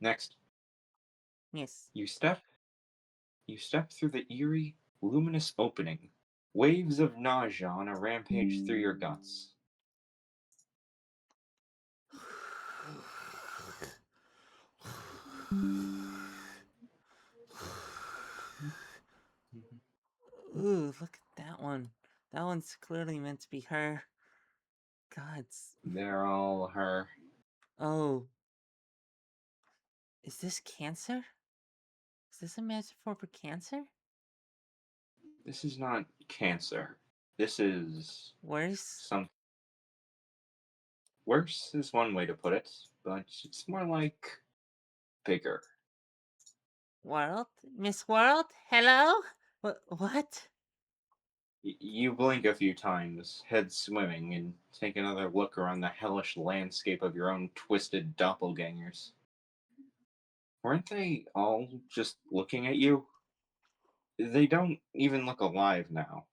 Next, Yes. you step you step through the eerie, luminous opening. Waves of nausea on a rampage through your guts. Ooh, look at that one. That one's clearly meant to be her. Gods. They're all her. Oh, is this cancer? Is this a metaphor for cancer? This is not cancer. This is Worse? some worse is one way to put it, but it's more like bigger. World? Miss World? Hello? What? You blink a few times, head swimming, and take another look around the hellish landscape of your own twisted doppelgangers. Weren't they all just looking at you? They don't even look alive now.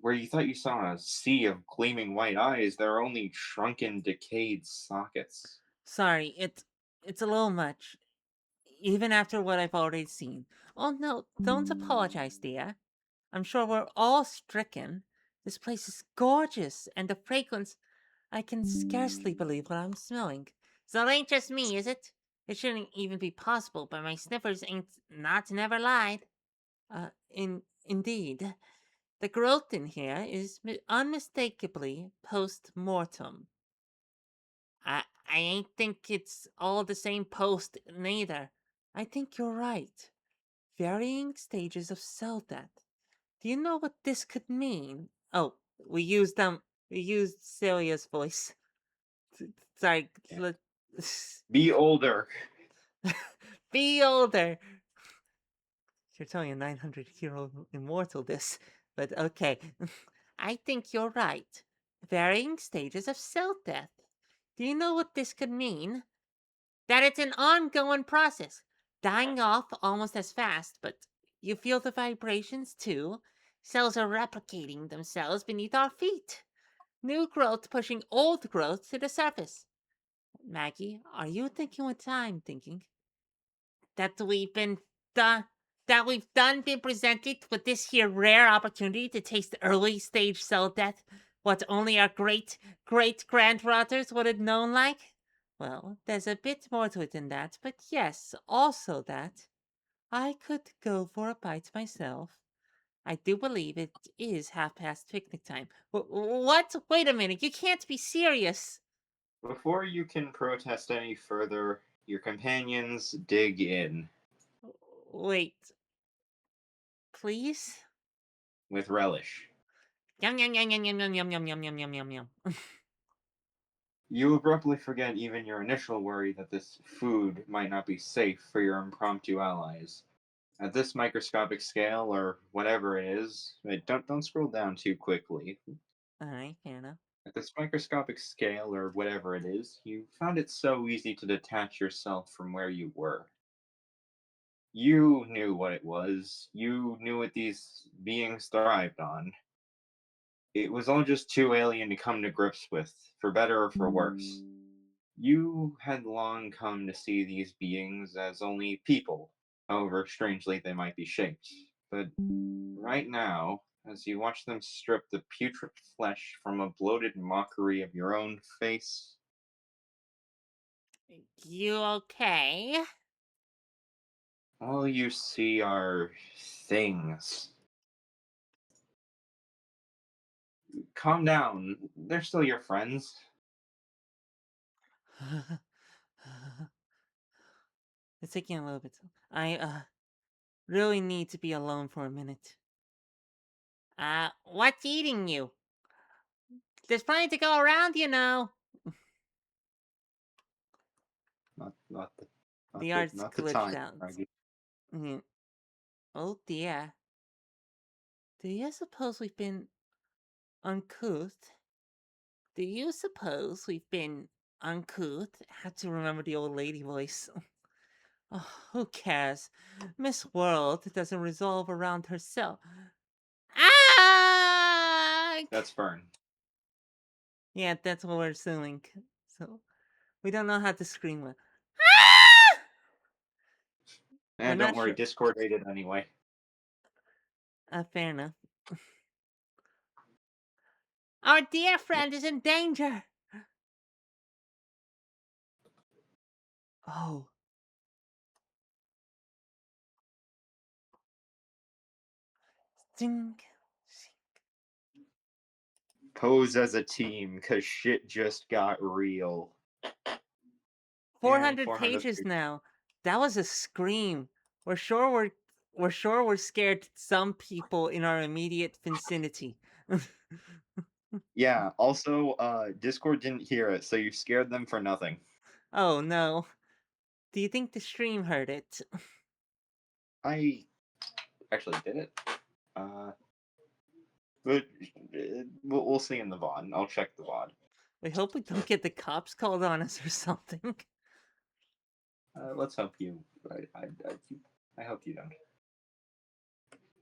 Where you thought you saw a sea of gleaming white eyes, there are only shrunken, decayed sockets. Sorry, it's a little much. Even after what I've already seen. Oh no, don't apologize, dear. I'm sure we're all stricken. This place is gorgeous, and the fragrance, I can scarcely believe what I'm smelling. So it ain't just me, is it? It shouldn't even be possible, but my sniffers ain't not never lied. Indeed, the growth in here is unmistakably post-mortem. I ain't think it's all the same post neither. I think you're right. Varying stages of cell death. Do you know what this could mean? Oh, we used Celia's voice. Sorry, Yeah. Be older. be older. You're telling a 900-year-old immortal this, but okay. I think you're right. Varying stages of cell death. Do you know what this could mean? That it's an ongoing process, dying off almost as fast, but you feel the vibrations too. Cells are replicating themselves beneath our feet. New growth pushing old growth to the surface. Maggie, are you thinking what I'm thinking? That we've been done that we've done been presented with this here rare opportunity to taste early stage cell death, what only our great grandfathers would have known like? Well, there's a bit more to it than that, but yes, also that. I could go for a bite myself. I do believe it is half past picnic time. What? Wait a minute, you can't be serious. Before you can protest any further, your companions dig in Wait, please? with relish. Yum yum yum yum yum yum yum yum yum yum yum yum yum. You abruptly forget even your initial worry that this food might not be safe for your impromptu allies. At this microscopic scale, or whatever it is, don't scroll down too quickly. Alright, fair enough. At this microscopic scale, or whatever it is, you found it so easy to detach yourself from where you were. You knew what it was. You knew what these beings thrived on. It was all just too alien to come to grips with, for better or for worse. You had long come to see these beings as only people, however strangely they might be shaped. But right now, as you watch them strip the putrid flesh from a bloated mockery of your own face, You okay? all you see are things. Calm down. They're still your friends. It's taking a little bit. I really need to be alone for a minute. What's eating you? There's plenty to go around, you know. Not, not the, The arts not the glitched time. out. Argue. Mm, oh dear. Do you suppose we've been uncouth? Do you suppose we've been uncouth? Had to remember the old lady voice. Oh, who cares? Miss World doesn't resolve around herself. Ah! That's Fern. Yeah, that's what we're assuming. So, We don't know how to scream well. We're And don't not worry, sure. Discord ate it anyway. Fair enough. Our dear friend is in danger. Oh, zing. Pose as a team, cause shit just got real. And 400 400. pages now. That was a scream. We're sure we're scared some people in our immediate vicinity. Yeah. Also, Discord didn't hear it, so you scared them for nothing. Oh no. Do you think the stream heard it? I actually did it. But we'll see in the VOD. I'll check the VOD. We hope we don't get the cops called on us or something. Let's hope you. I hope you don't.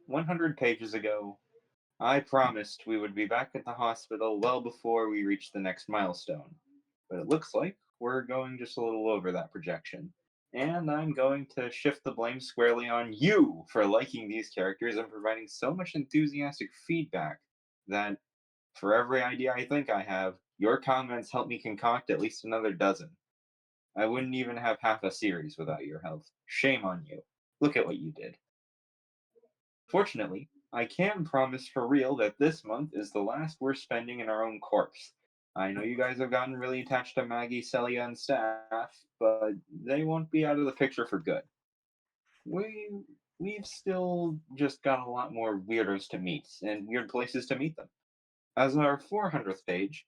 100 pages ago, I promised we would be back at the hospital well before we reached the next milestone. But it looks like we're going just a little over that projection. And I'm going to shift the blame squarely on you for liking these characters and providing so much enthusiastic feedback that for every idea I think I have, your comments help me concoct at least another dozen. I wouldn't even have half a series without your help. Shame on you. Look at what you did. Fortunately, I can promise for real that this month is the last we're spending in our own corpse. I know you guys have gotten really attached to Maggie, Celia, and staff, but they won't be out of the picture for good. We we've still just got a lot more weirdos to meet and weird places to meet them. As our 400th page,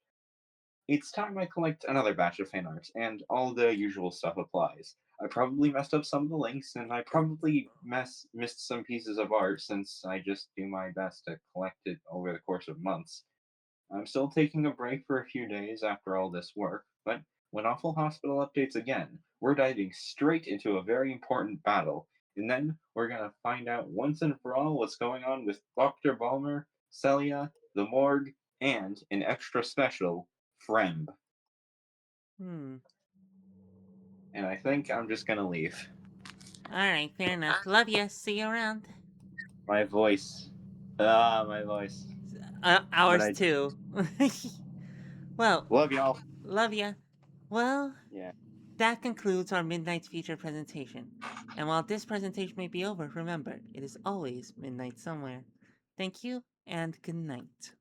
it's time I collect another batch of fan art, and all the usual stuff applies. I probably messed up some of the links, and I probably missed some pieces of art since I just do my best to collect it over the course of months. I'm still taking a break for a few days after all this work, but when Awful Hospital updates again, we're diving straight into a very important battle, and then we're gonna find out once and for all what's going on with Dr. Balmer, Celia, the morgue, and an extra special, Fremb. Hmm. And I think I'm just gonna leave. Alright, fair enough. Love ya. See you around. My voice. Ah, my voice. But Ours I too. Well, love y'all. love ya. Well, Yeah. that concludes our Midnight feature presentation. And while this presentation may be over, remember, it is always midnight somewhere. Thank you, and good night.